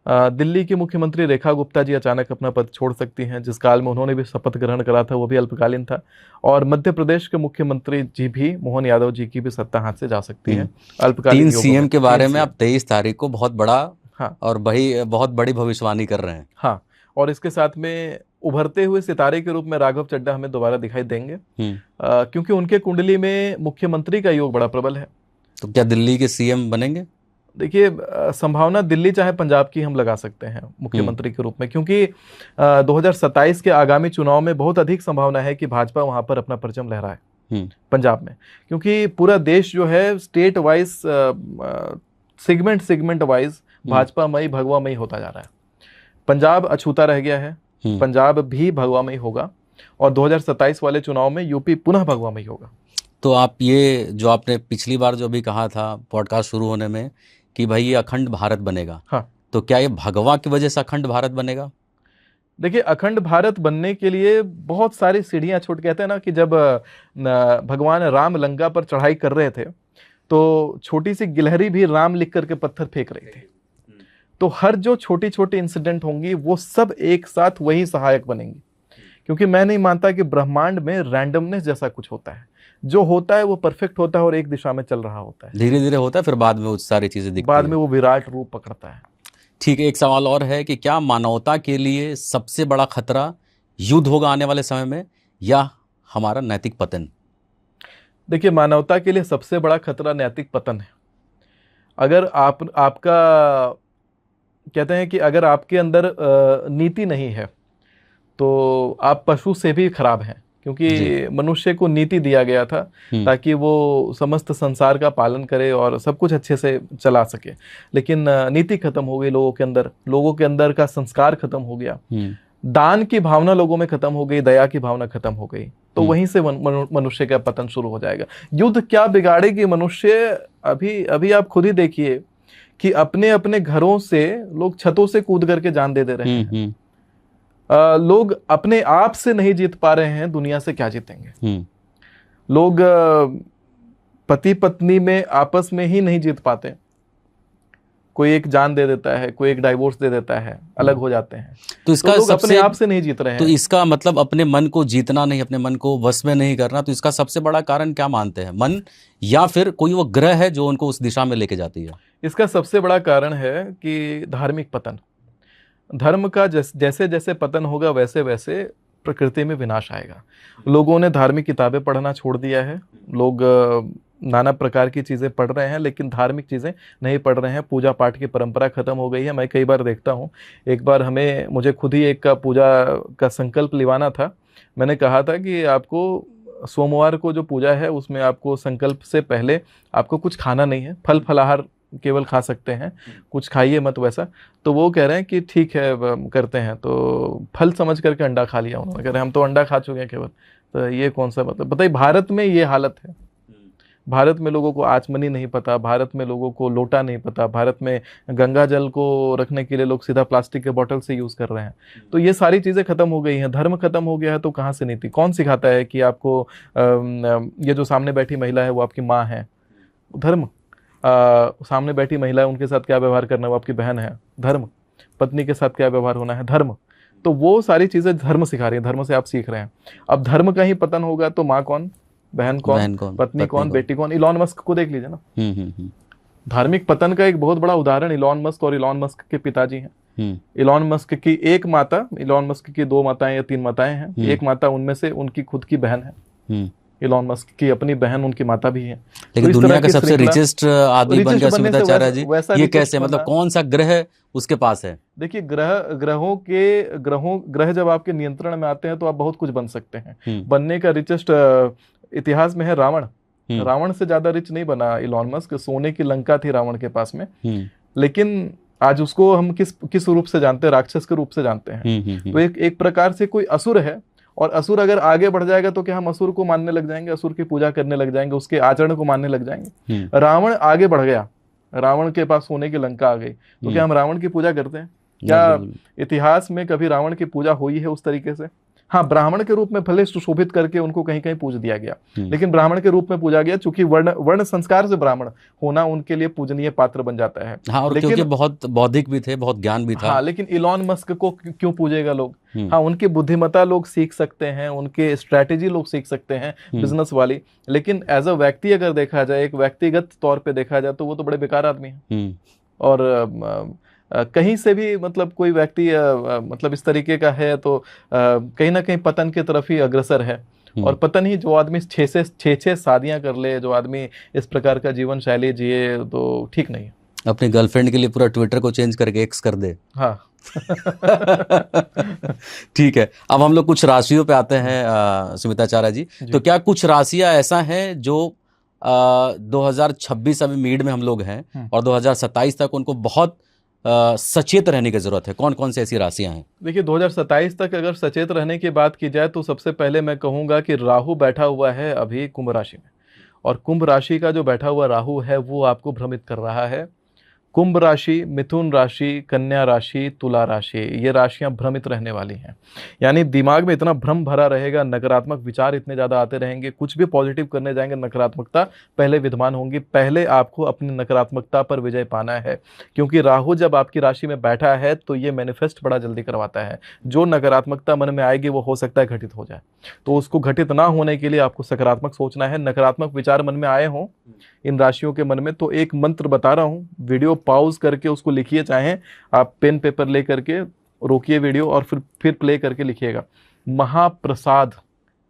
दिल्ली की मुख्यमंत्री रेखा गुप्ता जी अचानक अपना पद छोड़ सकती हैं, जिस काल में उन्होंने भी शपथ ग्रहण करा था वो भी अल्पकालीन था। और मध्य प्रदेश के मुख्यमंत्री जी भी, मोहन यादव जी की भी सत्ता हाथ से जा सकती है अल्पकालीन। 3 सीएम के बारे में आप 23 तारीख को बहुत बड़ा हाँ और बहुत बड़ी भविष्यवाणी कर रहे हैं। हाँ, और इसके साथ में उभरते हुए सितारे के रूप में राघव चड्ढा हमें दोबारा दिखाई देंगे, क्योंकि उनके कुंडली में मुख्यमंत्री का योग बड़ा प्रबल है। तो क्या दिल्ली के सीएम बनेंगे? देखिए, संभावना दिल्ली चाहे पंजाब की हम लगा सकते हैं मुख्यमंत्री के रूप में, क्योंकि 2027 के आगामी चुनाव में बहुत अधिक संभावना है कि भाजपा वहां पर अपना परचम लहराए पंजाब में, क्योंकि पूरा देश जो है स्टेट वाइज, सेगमेंट वाइज भाजपामयी भगवामयी होता जा रहा है। पंजाब अछूता रह गया है, पंजाब भी भगवामयी होगा और 2027 वाले चुनाव में यूपी पुनः भगवामयी होगा। तो आप ये जो आपने पिछली बार जो भी कहा था पॉडकास्ट शुरू होने में कि भाई ये अखंड भारत बनेगा, हाँ, तो क्या ये भगवा की वजह से अखंड भारत बनेगा? देखिए, अखंड भारत बनने के लिए बहुत सारी सीढ़ियां छूट, कहते हैं ना कि जब भगवान राम लंका पर चढ़ाई कर रहे थे तो छोटी सी गिलहरी भी राम लिख करके पत्थर फेंक रही थी। तो हर जो छोटी छोटी इंसिडेंट होंगी वो सब एक साथ वही सहायक बनेंगी, क्योंकि मैं नहीं मानता कि ब्रह्मांड में रैंडमनेस जैसा कुछ होता है। जो होता है वो परफेक्ट होता है और एक दिशा में चल रहा होता है, धीरे धीरे होता है, फिर बाद में वो सारी चीजें दिखती बाद हैं। में वो विराट रूप पकड़ता है। ठीक है, एक सवाल और है कि क्या मानवता के लिए सबसे बड़ा खतरा युद्ध होगा आने वाले समय में या हमारा नैतिक पतन? देखिए, मानवता के लिए सबसे बड़ा खतरा नैतिक पतन है। अगर आपका कहते हैं कि अगर आपके अंदर नीति नहीं है तो आप पशु से भी खराब हैं, क्योंकि मनुष्य को नीति दिया गया था ताकि वो समस्त संसार का पालन करे और सब कुछ अच्छे से चला सके। लेकिन नीति खत्म हो गई लोगों के अंदर का संस्कार खत्म हो गया, दान की भावना लोगों में खत्म हो गई, दया की भावना खत्म हो गई, तो वहीं से मनुष्य का पतन शुरू हो जाएगा। युद्ध क्या बिगाड़ेगी मनुष्य? अभी आप खुद ही देखिए कि अपने अपने घरों से लोग छतों से कूद करके जान दे रहे हैं। लोग अपने आप से नहीं जीत पा रहे हैं, दुनिया से क्या जीतेंगे? लोग पति पत्नी में आपस में ही नहीं जीत पाते, कोई एक जान दे देता है, कोई एक डाइवोर्स दे देता है, अलग हो जाते हैं। तो इसका लोग अपने आप से नहीं जीत रहे हैं। तो इसका मतलब अपने मन को जीतना नहीं, अपने मन को वश में नहीं करना, तो इसका सबसे बड़ा कारण क्या मानते हैं? मन या फिर कोई वो ग्रह है जो उनको उस दिशा में लेके जाती है? इसका सबसे बड़ा कारण है कि धार्मिक पतन। धर्म का जैसे जैसे पतन होगा वैसे वैसे प्रकृति में विनाश आएगा। लोगों ने धार्मिक किताबें पढ़ना छोड़ दिया है, लोग नाना प्रकार की चीज़ें पढ़ रहे हैं लेकिन धार्मिक चीज़ें नहीं पढ़ रहे हैं। पूजा पाठ की परंपरा खत्म हो गई है। मैं कई बार देखता हूँ, एक बार मुझे खुद ही एक का पूजा का संकल्प लिवाना था। मैंने कहा था कि आपको सोमवार को जो पूजा है उसमें आपको संकल्प से पहले आपको कुछ खाना नहीं है, फल फलाहार केवल खा सकते हैं, कुछ खाइए मत वैसा। तो वो कह रहे हैं कि ठीक है करते हैं, तो फल समझ करके अंडा खा लिया उन्होंने। कह रहे हैं हम तो अंडा खा चुके हैं केवल, तो ये कौन सा मतलब? बताइए, भारत में ये हालत है। भारत में लोगों को आचमनी नहीं पता, भारत में लोगों को लोटा नहीं पता, भारत में गंगा जल को रखने के लिए लोग सीधा प्लास्टिक के बोतल से यूज़ कर रहे हैं। तो ये सारी चीज़ें खत्म हो गई हैं, धर्म खत्म हो गया है, तो कहाँ से नीति? कौन सिखाता है कि आपको ये जो सामने बैठी महिला है वो आपकी माँ है? धर्म। सामने बैठी महिला है, उनके साथ क्या व्यवहार करना है, वो आपकी बहन है? धर्म। पत्नी के साथ क्या व्यवहार होना है? धर्म। तो वो सारी चीजें धर्म सिखा रही है, धर्म से आप सीख रहे हैं। अब धर्म का ही पतन होगा तो माँ कौन, बहन कौन, पत्नी कौन, बेटी कौन? इलॉन मस्क को देख लीजिए ना। धार्मिक पतन का एक बहुत बड़ा उदाहरण इलॉन मस्क और इलॉन मस्क के पिताजी हैं। इलॉन मस्क की एक माता, इलॉन मस्क की 2 माताएं या 3 माताएं हैं। एक माता उनमें से उनकी खुद की बहन है, इलॉन मस्क की अपनी बहन उनकी माता भी है। लेकिन तो दुनिया का सबसे रिचेस्ट आदमी बन गया सुमिताचार्य जी, ये कैसे? मतलब कौन सा ग्रह उसके पास है? देखिए, ग्रह जब आपके नियंत्रण में आते हैं तो आप बहुत कुछ बन सकते हैं। बनने का रिचेस्ट इतिहास में है रावण। रावण से ज्यादा रिच नहीं बना इलॉन मस्क। सोने की लंका थी रावण के पास में, लेकिन आज उसको हम किस रूप से जानते हैं? राक्षस के रूप से जानते हैं। तो एक प्रकार से कोई असुर है, और असुर अगर आगे बढ़ जाएगा तो क्या हम असुर को मानने लग जाएंगे, असुर की पूजा करने लग जाएंगे, उसके आचरण को मानने लग जाएंगे? रावण आगे बढ़ गया, रावण के पास सोने की लंका आ गई, तो क्या हम रावण की पूजा करते हैं? क्या इतिहास में कभी रावण की पूजा हुई है उस तरीके से? हाँ, ब्राह्मण के रूप में भले सुशोभित करके उनको कहीं कहीं पूज दिया गया, लेकिन ब्राह्मण के रूप में पूजा गया, चूंकि वर्ण संस्कार से ब्राह्मण होना उनके लिए पूजनीय पात्र बन जाता है। हाँ, और क्योंकि बहुत बौद्धिक भी थे, बहुत ज्ञान भी था। हाँ, लेकिन इलॉन मस्क को क्यों पूजेगा लोग? हाँ, उनकी बुद्धिमत्ता लोग सीख सकते हैं, उनके स्ट्रैटेजी लोग सीख सकते हैं बिजनेस वाली, लेकिन एज अ व्यक्ति अगर देखा जाए, एक व्यक्तिगत तौर पे देखा जाए, तो वो तो बड़े बेकार आदमी है। और कहीं से भी मतलब कोई व्यक्ति मतलब इस तरीके का है तो कहीं ना कहीं पतन की तरफ ही अग्रसर है। और पतन ही, जो आदमी 6 शादियां कर ले, जो आदमी इस प्रकार का जीवन शैली जिए, तो ठीक नहीं है। अपनी गर्लफ्रेंड के लिए पूरा ट्विटर को चेंज करके एक्स कर दे। हाँ। ठीक है, अब हम लोग कुछ राशियों पे आते हैं सुमिताचार्य जी। तो क्या कुछ राशियां ऐसा हैं जो 2026 अभी मीड में हम लोग हैं और 2027 तक उनको बहुत सचेत रहने की जरूरत है? कौन कौन सी ऐसी राशियां हैं? देखिए, 2027 तक अगर सचेत रहने की बात की जाए तो सबसे पहले मैं कहूंगा कि राहु बैठा हुआ है अभी कुंभ राशि में, और कुंभ राशि का जो बैठा हुआ राहु है वो आपको भ्रमित कर रहा है। कुंभ राशि, मिथुन राशि, कन्या राशि, तुला राशि, ये राशियां भ्रमित रहने वाली हैं। यानी दिमाग में इतना भ्रम भरा रहेगा, नकारात्मक विचार इतने ज़्यादा आते रहेंगे, कुछ भी पॉजिटिव करने जाएंगे नकारात्मकता पहले विद्यमान होंगी। पहले आपको अपनी नकारात्मकता पर विजय पाना है, क्योंकि राहु जब आपकी राशि में बैठा है तो ये मैनिफेस्ट बड़ा जल्दी करवाता है। जो नकारात्मकता मन में आएगी वो हो सकता है घटित हो जाए, तो उसको घटित ना होने के लिए आपको सकारात्मक सोचना है। नकारात्मक विचार मन में आए हों इन राशियों के मन में, तो एक मंत्र बता रहा हूँ, वीडियो पॉज करके उसको लिखिए, चाहे आप पेन पेपर ले करके रोकिए वीडियो और फिर प्ले करके लिखिएगा। महाप्रसाद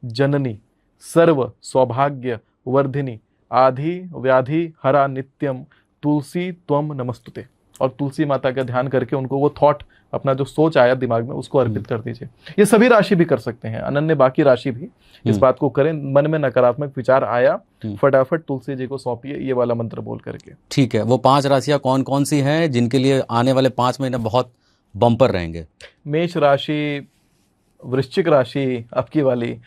जननी सर्व सौभाग्य वर्धिनी आधि व्याधि हरा नित्यम तुलसी त्वम नमस्तुते। और तुलसी माता का ध्यान करके उनको वो थॉट, अपना जो सोच आया दिमाग में, उसको अर्पित कर दीजिए। ये सभी राशि भी कर सकते हैं, अनन्य बाकी राशि भी इस बात को करें। मन में नकारात्मक विचार आया, फटाफट तुलसी जी को सौंपिए ये वाला मंत्र बोल करके। ठीक है, वो 5 राशियां कौन कौन सी हैं जिनके लिए आने वाले 5 महीने बहुत बम्पर रहेंगे? मेष राशि, वृश्चिक राशि आपकी वाली,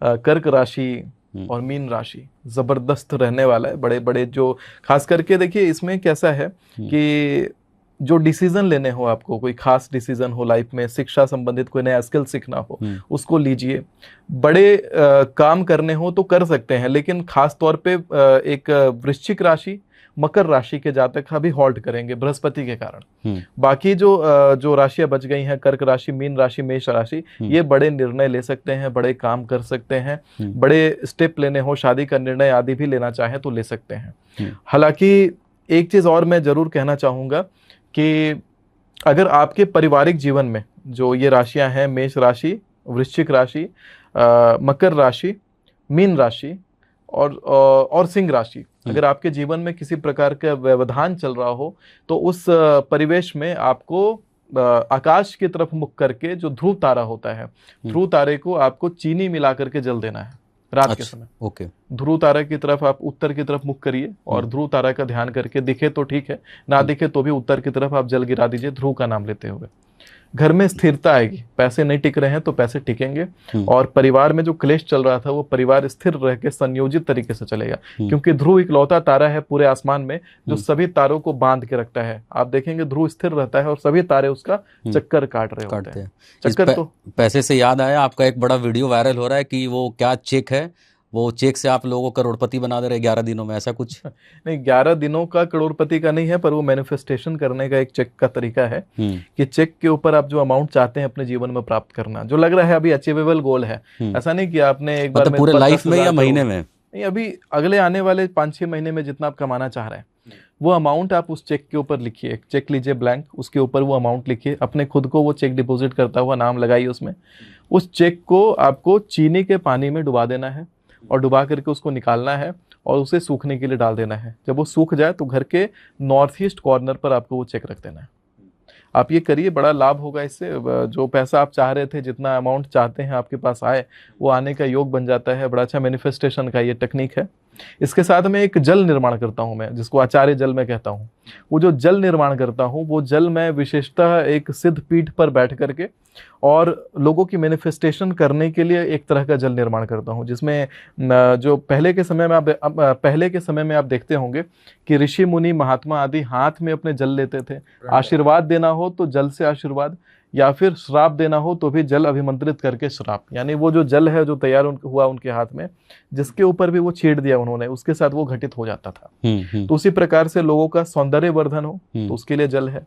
कर्क राशि और मीन राशि जबरदस्त रहने वाला है। बड़े बड़े जो खास करके देखिए, इसमें कैसा है कि जो डिसीजन लेने हो, आपको कोई खास डिसीजन हो लाइफ में, शिक्षा संबंधित कोई नया स्किल सीखना हो, उसको लीजिए। बड़े काम करने हो तो कर सकते हैं, लेकिन खास तौर पे एक वृश्चिक राशि, मकर राशि के जातक अभी हॉल्ट करेंगे बृहस्पति के कारण। बाकी जो राशियां बच गई हैं, कर्क राशि, मीन राशि, मेष राशि, ये बड़े निर्णय ले सकते हैं, बड़े काम कर सकते हैं, बड़े स्टेप लेने हो, शादी का निर्णय आदि भी लेना चाहें तो ले सकते हैं। हालांकि एक चीज और मैं जरूर कहना चाहूंगा कि अगर आपके पारिवारिक जीवन में जो ये राशियां हैं, मेष राशि, वृश्चिक राशि, मकर राशि, मीन राशि और सिंह राशि, अगर आपके जीवन में किसी प्रकार का व्यवधान चल रहा हो, तो उस परिवेश में आपको आकाश की तरफ मुख करके जो ध्रुव तारा होता है, ध्रुव तारे को आपको चीनी मिला करके जल देना है रात के समय। ओके। ध्रुव तारा की तरफ आप उत्तर की तरफ मुख करिए और ध्रुव तारा का ध्यान करके, दिखे तो ठीक है, ना दिखे तो भी उत्तर की तरफ आप जल गिरा दीजिए ध्रुव का नाम लेते हुए। घर में स्थिरता आएगी, पैसे नहीं टिक रहे हैं तो पैसे टिकेंगे, और परिवार में जो क्लेश चल रहा था वो परिवार स्थिर रह के संयोजित तरीके से चलेगा, क्योंकि ध्रुव इकलौता तारा है पूरे आसमान में जो सभी तारों को बांध के रखता है। आप देखेंगे ध्रुव स्थिर रहता है और सभी तारे उसका चक्कर काट रहे होते हैं। चक्कर तो पैसे से याद आया, आपका एक बड़ा वीडियो वायरल हो रहा है कि वो क्या चेक है, वो चेक से आप लोगों को करोड़पति बना दे रहे 11 दिनों में, ऐसा कुछ? नहीं, 11 दिनों का करोड़पति का नहीं है, पर वो मैनिफेस्टेशन करने का एक चेक का तरीका है कि चेक के ऊपर आप जो अमाउंट चाहते हैं अपने जीवन में प्राप्त करना, जो लग रहा है अभी अचीवेबल गोल है, ऐसा नहीं कि आपने एक बार मतलब में पूरे लाइफ में 50,000 या महीने में? नहीं, अभी अगले आने वाले 5-6 महीने में जितना आप कमाना चाह रहे हैं वो अमाउंट आप उस चेक के ऊपर लिखिए। एक चेक लीजिए ब्लैंक, उसके ऊपर वो अमाउंट लिखिए, अपने खुद को वो चेक डिपॉजिट करता हुआ नाम लगाइए उसमें। उस चेक को आपको चीनी के पानी में डुबा देना है और डुबा करके उसको निकालना है और उसे सूखने के लिए डाल देना है। जब वो सूख जाए तो घर के नॉर्थ ईस्ट कॉर्नर पर आपको वो चेक रख देना है। आप ये करिए, बड़ा लाभ होगा इससे। जो पैसा आप चाह रहे थे, जितना अमाउंट चाहते हैं आपके पास आए, वो आने का योग बन जाता है। बड़ा अच्छा मैनिफेस्टेशन का ये टेक्निक है। इसके साथ में एक जल निर्माण करता हूँ मैं, जिसको आचार्य जल मैं कहता हूँ। वो जो जल निर्माण करता हूँ, वो जल मैं विशेषतः एक सिद्ध पीठ पर बैठ करके और लोगों की मैनिफेस्टेशन करने के लिए एक तरह का जल निर्माण करता हूँ, जिसमें जो पहले के समय में आप देखते होंगे कि ऋषि मुनि महात्मा आदि हाथ में अपने जल लेते थे। आशीर्वाद देना हो तो जल से आशीर्वाद, या फिर श्राप देना हो तो भी जल अभिमंत्रित करके श्राप। यानी वो जो जल है जो तैयार हुआ उनके हाथ में, जिसके ऊपर भी वो छींट दिया उन्होंने, उसके साथ वो घटित हो जाता था। तो उसी प्रकार से लोगों का सौंदर्य वर्धन हो तो उसके लिए जल है।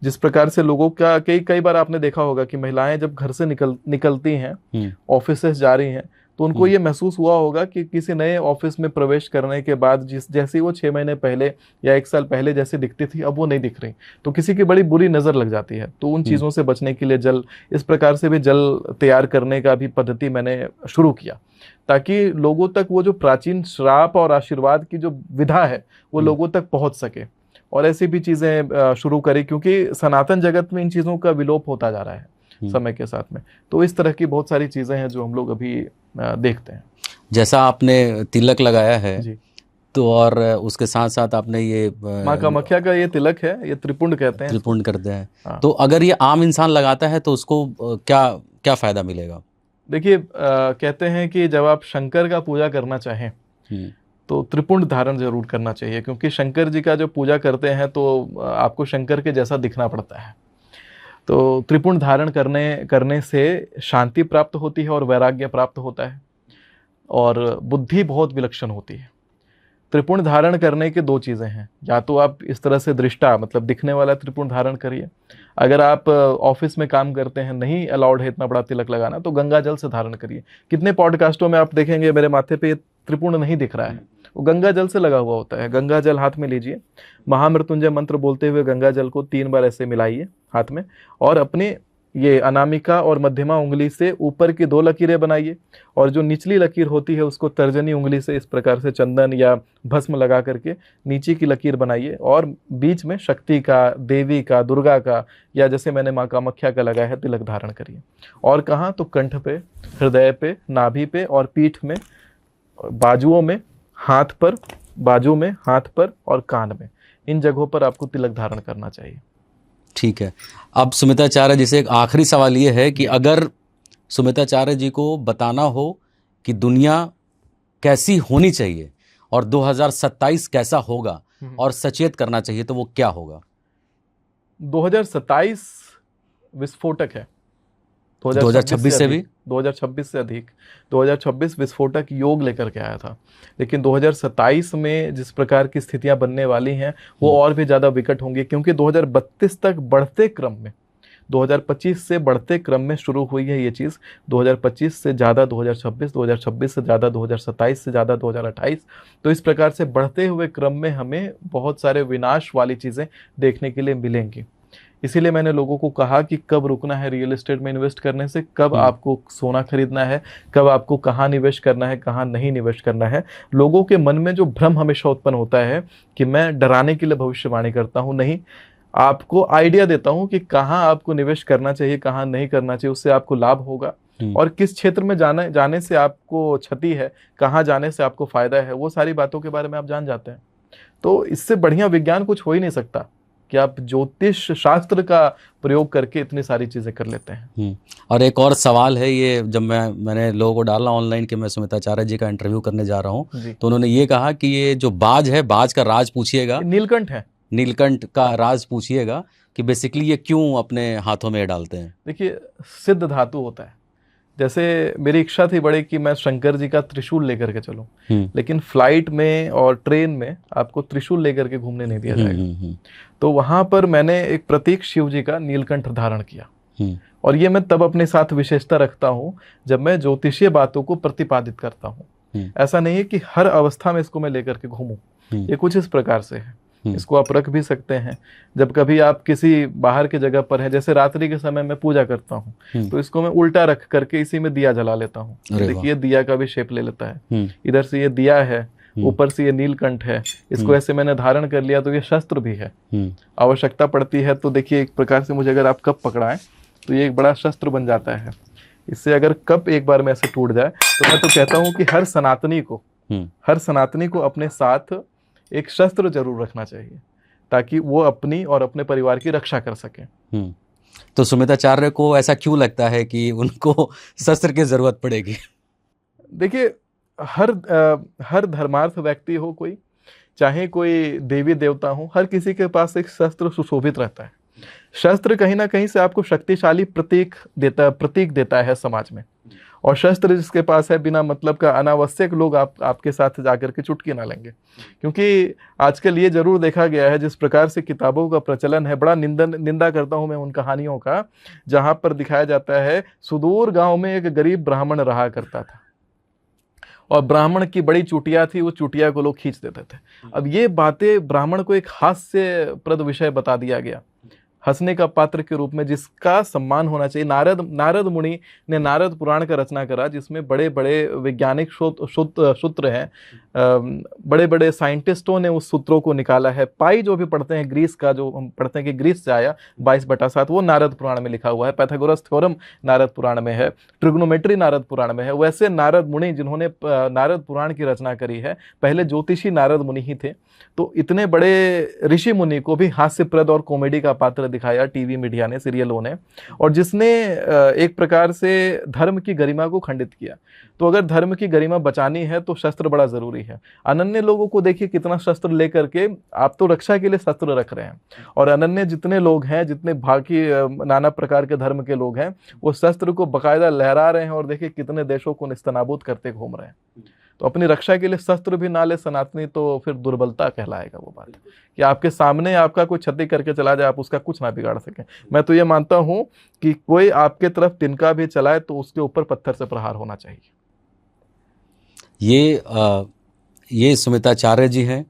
जिस प्रकार से लोगों का कई बार आपने देखा होगा कि महिलाएं जब घर से निकलती हैं, ऑफिस जा रही हैं, तो उनको ये महसूस हुआ होगा कि किसी नए ऑफिस में प्रवेश करने के बाद जैसे वो 6 महीने पहले या 1 साल पहले जैसे दिखती थी, अब वो नहीं दिख रही, तो किसी की बड़ी बुरी नज़र लग जाती है। तो उन चीज़ों से बचने के लिए जल, इस प्रकार से भी जल तैयार करने का भी पद्धति मैंने शुरू किया, ताकि लोगों तक वो जो प्राचीन श्राप और आशीर्वाद की जो विधा है वो लोगों तक पहुंच सके। और ऐसी भी चीज़ें शुरू करी, क्योंकि सनातन जगत में इन चीज़ों का विलोप होता जा रहा है समय के साथ में। तो इस तरह की बहुत सारी चीज़ें हैं जो हम लोग अभी देखते हैं। जैसा आपने तिलक लगाया है जी, तो और उसके साथ साथ आपने ये माँ कामाख्या का ये तिलक है, ये त्रिपुंड कहते हैं। त्रिपुंड करते हैं। हाँ। तो अगर ये आम इंसान लगाता है तो उसको क्या क्या फायदा मिलेगा? देखिए, कहते हैं कि जब आप शंकर का पूजा करना चाहें तो त्रिपुंड धारण जरूर करना चाहिए, क्योंकि शंकर जी का जो पूजा करते हैं तो आपको शंकर के जैसा दिखना पड़ता है। तो त्रिपुंड धारण करने से शांति प्राप्त होती है और वैराग्य प्राप्त होता है और बुद्धि बहुत विलक्षण होती है। त्रिपुंड धारण करने के 2 चीज़ें हैं, या तो आप इस तरह से दृष्टा मतलब दिखने वाला त्रिपुंड धारण करिए। अगर आप ऑफिस में काम करते हैं, नहीं अलाउड है इतना बड़ा तिलक लगाना, तो गंगा जल से धारण करिए। कितने पॉडकास्टों में आप देखेंगे मेरे माथे पे त्रिपुंड नहीं दिख रहा है, वो गंगा जल से लगा हुआ होता है। गंगा जल हाथ में लीजिए, महामृत्युंजय मंत्र बोलते हुए गंगा जल को 3 बार ऐसे मिलाइए हाथ में, और अपने ये अनामिका और मध्यमा उंगली से ऊपर की 2 लकीरें बनाइए, और जो निचली लकीर होती है उसको तर्जनी उंगली से इस प्रकार से चंदन या भस्म लगा करके नीचे की लकीर बनाइए, और बीच में शक्ति का, देवी का, दुर्गा का, या जैसे मैंने माँ कामाख्या का लगाया है, तिलक धारण करिए। और कहाँ तो कंठ पे, हृदय पे, नाभि पे और पीठ में, बाजुओं में, हाथ पर, बाजू में, हाथ पर और कान में, इन जगहों पर आपको तिलक धारण करना चाहिए। ठीक है। अब सुमिताचार्य जी से एक आखिरी सवाल ये है कि अगर सुमिताचार्य जी को बताना हो कि दुनिया कैसी होनी चाहिए और 2027 कैसा होगा और सचेत करना चाहिए, तो वो क्या होगा? 2027 विस्फोटक है। 2026 से भी 2026 से अधिक। 2026 विस्फोटक योग लेकर के आया था, लेकिन 2027 में जिस प्रकार की स्थितियां बनने वाली हैं वो और भी ज़्यादा विकट होंगी, क्योंकि 2032 तक बढ़ते क्रम में, 2025 से बढ़ते क्रम में शुरू हुई है ये चीज़। 2025 से ज़्यादा 2026, 2026 से ज़्यादा 2027 से ज़्यादा 2028। तो इस प्रकार से बढ़ते हुए क्रम में हमें बहुत सारे विनाश वाली चीज़ें देखने के लिए मिलेंगी। इसीलिए मैंने लोगों को कहा कि कब रुकना है रियल एस्टेट में इन्वेस्ट करने से, कब आपको सोना खरीदना है, कब आपको कहाँ निवेश करना है, कहाँ नहीं निवेश करना है। लोगों के मन में जो भ्रम हमेशा उत्पन्न होता है कि मैं डराने के लिए भविष्यवाणी करता हूँ, नहीं, आपको आइडिया देता हूँ कि कहाँ आपको निवेश करना चाहिए, कहाँ नहीं करना चाहिए, उससे आपको लाभ होगा, और किस क्षेत्र में जाने से आपको क्षति है, कहाँ जाने से आपको फायदा है, वो सारी बातों के बारे में आप जान जाते हैं। तो इससे बढ़िया विज्ञान कुछ हो ही नहीं सकता कि आप ज्योतिष शास्त्र का प्रयोग करके इतनी सारी चीजें कर लेते हैं। और एक और सवाल है, ये जब मैंने लोगों को डाला ऑनलाइन कि मैं सुमिताचार्य जी का इंटरव्यू करने जा रहा हूँ, तो उन्होंने ये कहा कि ये जो बाज है, बाज का राज पूछिएगा। नीलकंठ है, नीलकंठ का राज पूछिएगा कि बेसिकली ये क्यों अपने हाथों में डालते हैं। देखिए, सिद्ध धातु होता है, जैसे मेरी इच्छा थी बड़ी कि मैं शंकर जी का त्रिशूल लेकर के चलूं, लेकिन फ्लाइट में और ट्रेन में आपको त्रिशूल लेकर के घूमने नहीं दिया जाएगा। तो वहां पर मैंने एक प्रतीक शिव जी का नीलकंठ धारण किया, और ये मैं तब अपने साथ विशेषता रखता हूँ जब मैं ज्योतिषीय बातों को प्रतिपादित करता हूँ। ऐसा नहीं है कि हर अवस्था में इसको मैं लेकर के घूमूं। ये कुछ इस प्रकार से है, इसको आप रख भी सकते हैं। जब कभी आप किसी बाहर की जगह पर हैं, जैसे रात्रि के समय मैं पूजा करता हूँ, तो इसको मैं उल्टा रख करके इसी में दिया जला लेता हूँ। देखिए दिया का भी शेप ले लेता है, इधर से ये दिया है, ऊपर से ये नीलकंठ है, इसको ऐसे मैंने धारण कर लिया, तो ये शस्त्र भी है। आवश्यकता पड़ती है तो देखिए एक प्रकार से मुझे अगर आप कप पकड़ाएं तो ये एक बड़ा शस्त्र बन जाता है। इससे अगर कप एक बार में ऐसे टूट जाए तो मैं तो कहता हूँ कि हर सनातनी को अपने साथ एक शस्त्र जरूर रखना चाहिए, ताकि वो अपनी और अपने परिवार की रक्षा कर सके। तो सुमिताचार्य को ऐसा क्यों लगता है कि उनको शस्त्र की जरूरत पड़ेगी? देखिए हर धर्मार्थ व्यक्ति हो, कोई चाहे कोई देवी देवता हो, हर किसी के पास एक शस्त्र सुशोभित रहता है। शस्त्र कहीं ना कहीं से आपको शक्तिशाली प्रतीक देता है समाज में, और शस्त्र जिसके पास है, बिना मतलब का अनावश्यक लोग आपके साथ जाकर के चुटकी ना लेंगे। क्योंकि आजकल ये जरूर देखा गया है, जिस प्रकार से किताबों का प्रचलन है, बड़ा निंदा करता हूं मैं उन कहानियों का जहां पर दिखाया जाता है सुदूर गांव में एक गरीब ब्राह्मण रहा करता था, और ब्राह्मण की बड़ी चुटिया थी, वो चुटिया को लोग खींच देते थे। अब ये बातें ब्राह्मण को एक हास्यप्रद विषय बता दिया गया, हंसने का पात्र के रूप में, जिसका सम्मान होना चाहिए। नारद मुनि ने नारद पुराण का रचना करा, जिसमें बड़े बड़े वैज्ञानिक सूत्र हैं, बड़े बड़े साइंटिस्टों ने उस सूत्रों को निकाला है। पाई जो भी पढ़ते हैं, ग्रीस का जो हम पढ़ते हैं कि ग्रीस से आया 22/7, वो नारद पुराण में लिखा हुआ है। पैथागोरस थ्योरम नारद पुराण में है, ट्रिग्नोमेट्री नारद पुराण में है। वैसे नारद मुनि जिन्होंने नारद पुराण की रचना करी है, पहले ज्योतिषी नारद मुनि ही थे। तो इतने बड़े ऋषि मुनि को भी हास्यप्रद और कॉमेडी का पात्र दिखाया टीवी मीडिया ने, सीरियलों ने, और जिसने एक प्रकार से धर्म की गरिमा को खंडित किया। तो अगर धर्म की गरिमा बचानी है तो शस्त्र बड़ा जरूरी है। अनन्य लोगों को देखिए कितना शस्त्र लेकर के, आप तो रक्षा के लिए शस्त्र रख रहे हैं, और अनन्य जितने लोग हैं, जितने बाकी नाना प्रकार के धर्म के लोग हैं, वो शस्त्र को बकायदा लहरा रहे हैं, और देखिए कितने देशों को निस्तनाबूद करते घूम रहे हैं। तो अपनी रक्षा के लिए शस्त्र भी ना ले सनातनी, तो फिर दुर्बलता कहलाएगा वो बात, कि आपके सामने आपका कोई क्षति करके चला जाए, आप उसका कुछ ना बिगाड़ सकें। मैं तो ये मानता हूं कि कोई आपके तरफ तिनका भी चलाए तो उसके ऊपर पत्थर से प्रहार होना चाहिए। ये सुमिताचार्य जी हैं,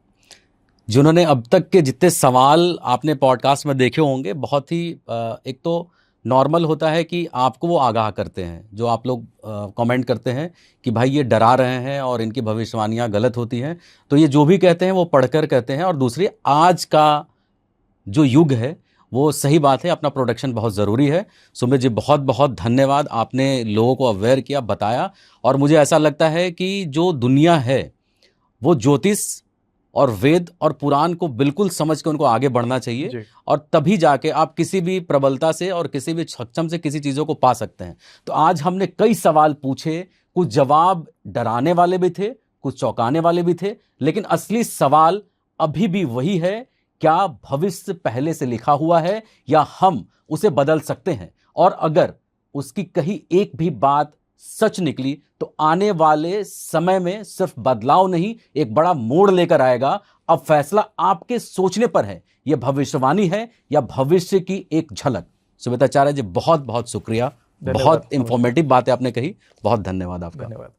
जिन्होंने अब तक के जितने सवाल आपने पॉडकास्ट में देखे होंगे, बहुत ही एक तो नॉर्मल होता है कि आपको वो आगाह करते हैं, जो आप लोग कमेंट करते हैं कि भाई ये डरा रहे हैं और इनकी भविष्यवाणियां गलत होती हैं, तो ये जो भी कहते हैं वो पढ़कर कहते हैं। और दूसरी, आज का जो युग है वो सही बात है, अपना प्रोडक्शन बहुत ज़रूरी है। सुमित जी बहुत बहुत धन्यवाद, आपने लोगों को अवेयर किया, बताया, और मुझे ऐसा लगता है कि जो दुनिया है वो ज्योतिष और वेद और पुराण को बिल्कुल समझ के उनको आगे बढ़ना चाहिए, और तभी जाके आप किसी भी प्रबलता से और किसी भी सक्षम से किसी चीज़ों को पा सकते हैं। तो आज हमने कई सवाल पूछे, कुछ जवाब डराने वाले भी थे, कुछ चौंकाने वाले भी थे, लेकिन असली सवाल अभी भी वही है, क्या भविष्य पहले से लिखा हुआ है या हम उसे बदल सकते हैं? और अगर उसकी कहीं एक भी बात सच निकली तो आने वाले समय में सिर्फ बदलाव नहीं, एक बड़ा मोड़ लेकर आएगा। अब फैसला आपके सोचने पर है, यह भविष्यवाणी है या भविष्य की एक झलक। सुमिताचार्य जी बहुत बहुत शुक्रिया, बहुत इंफॉर्मेटिव बातें आपने कही, बहुत धन्यवाद आपका। धन्यवाद।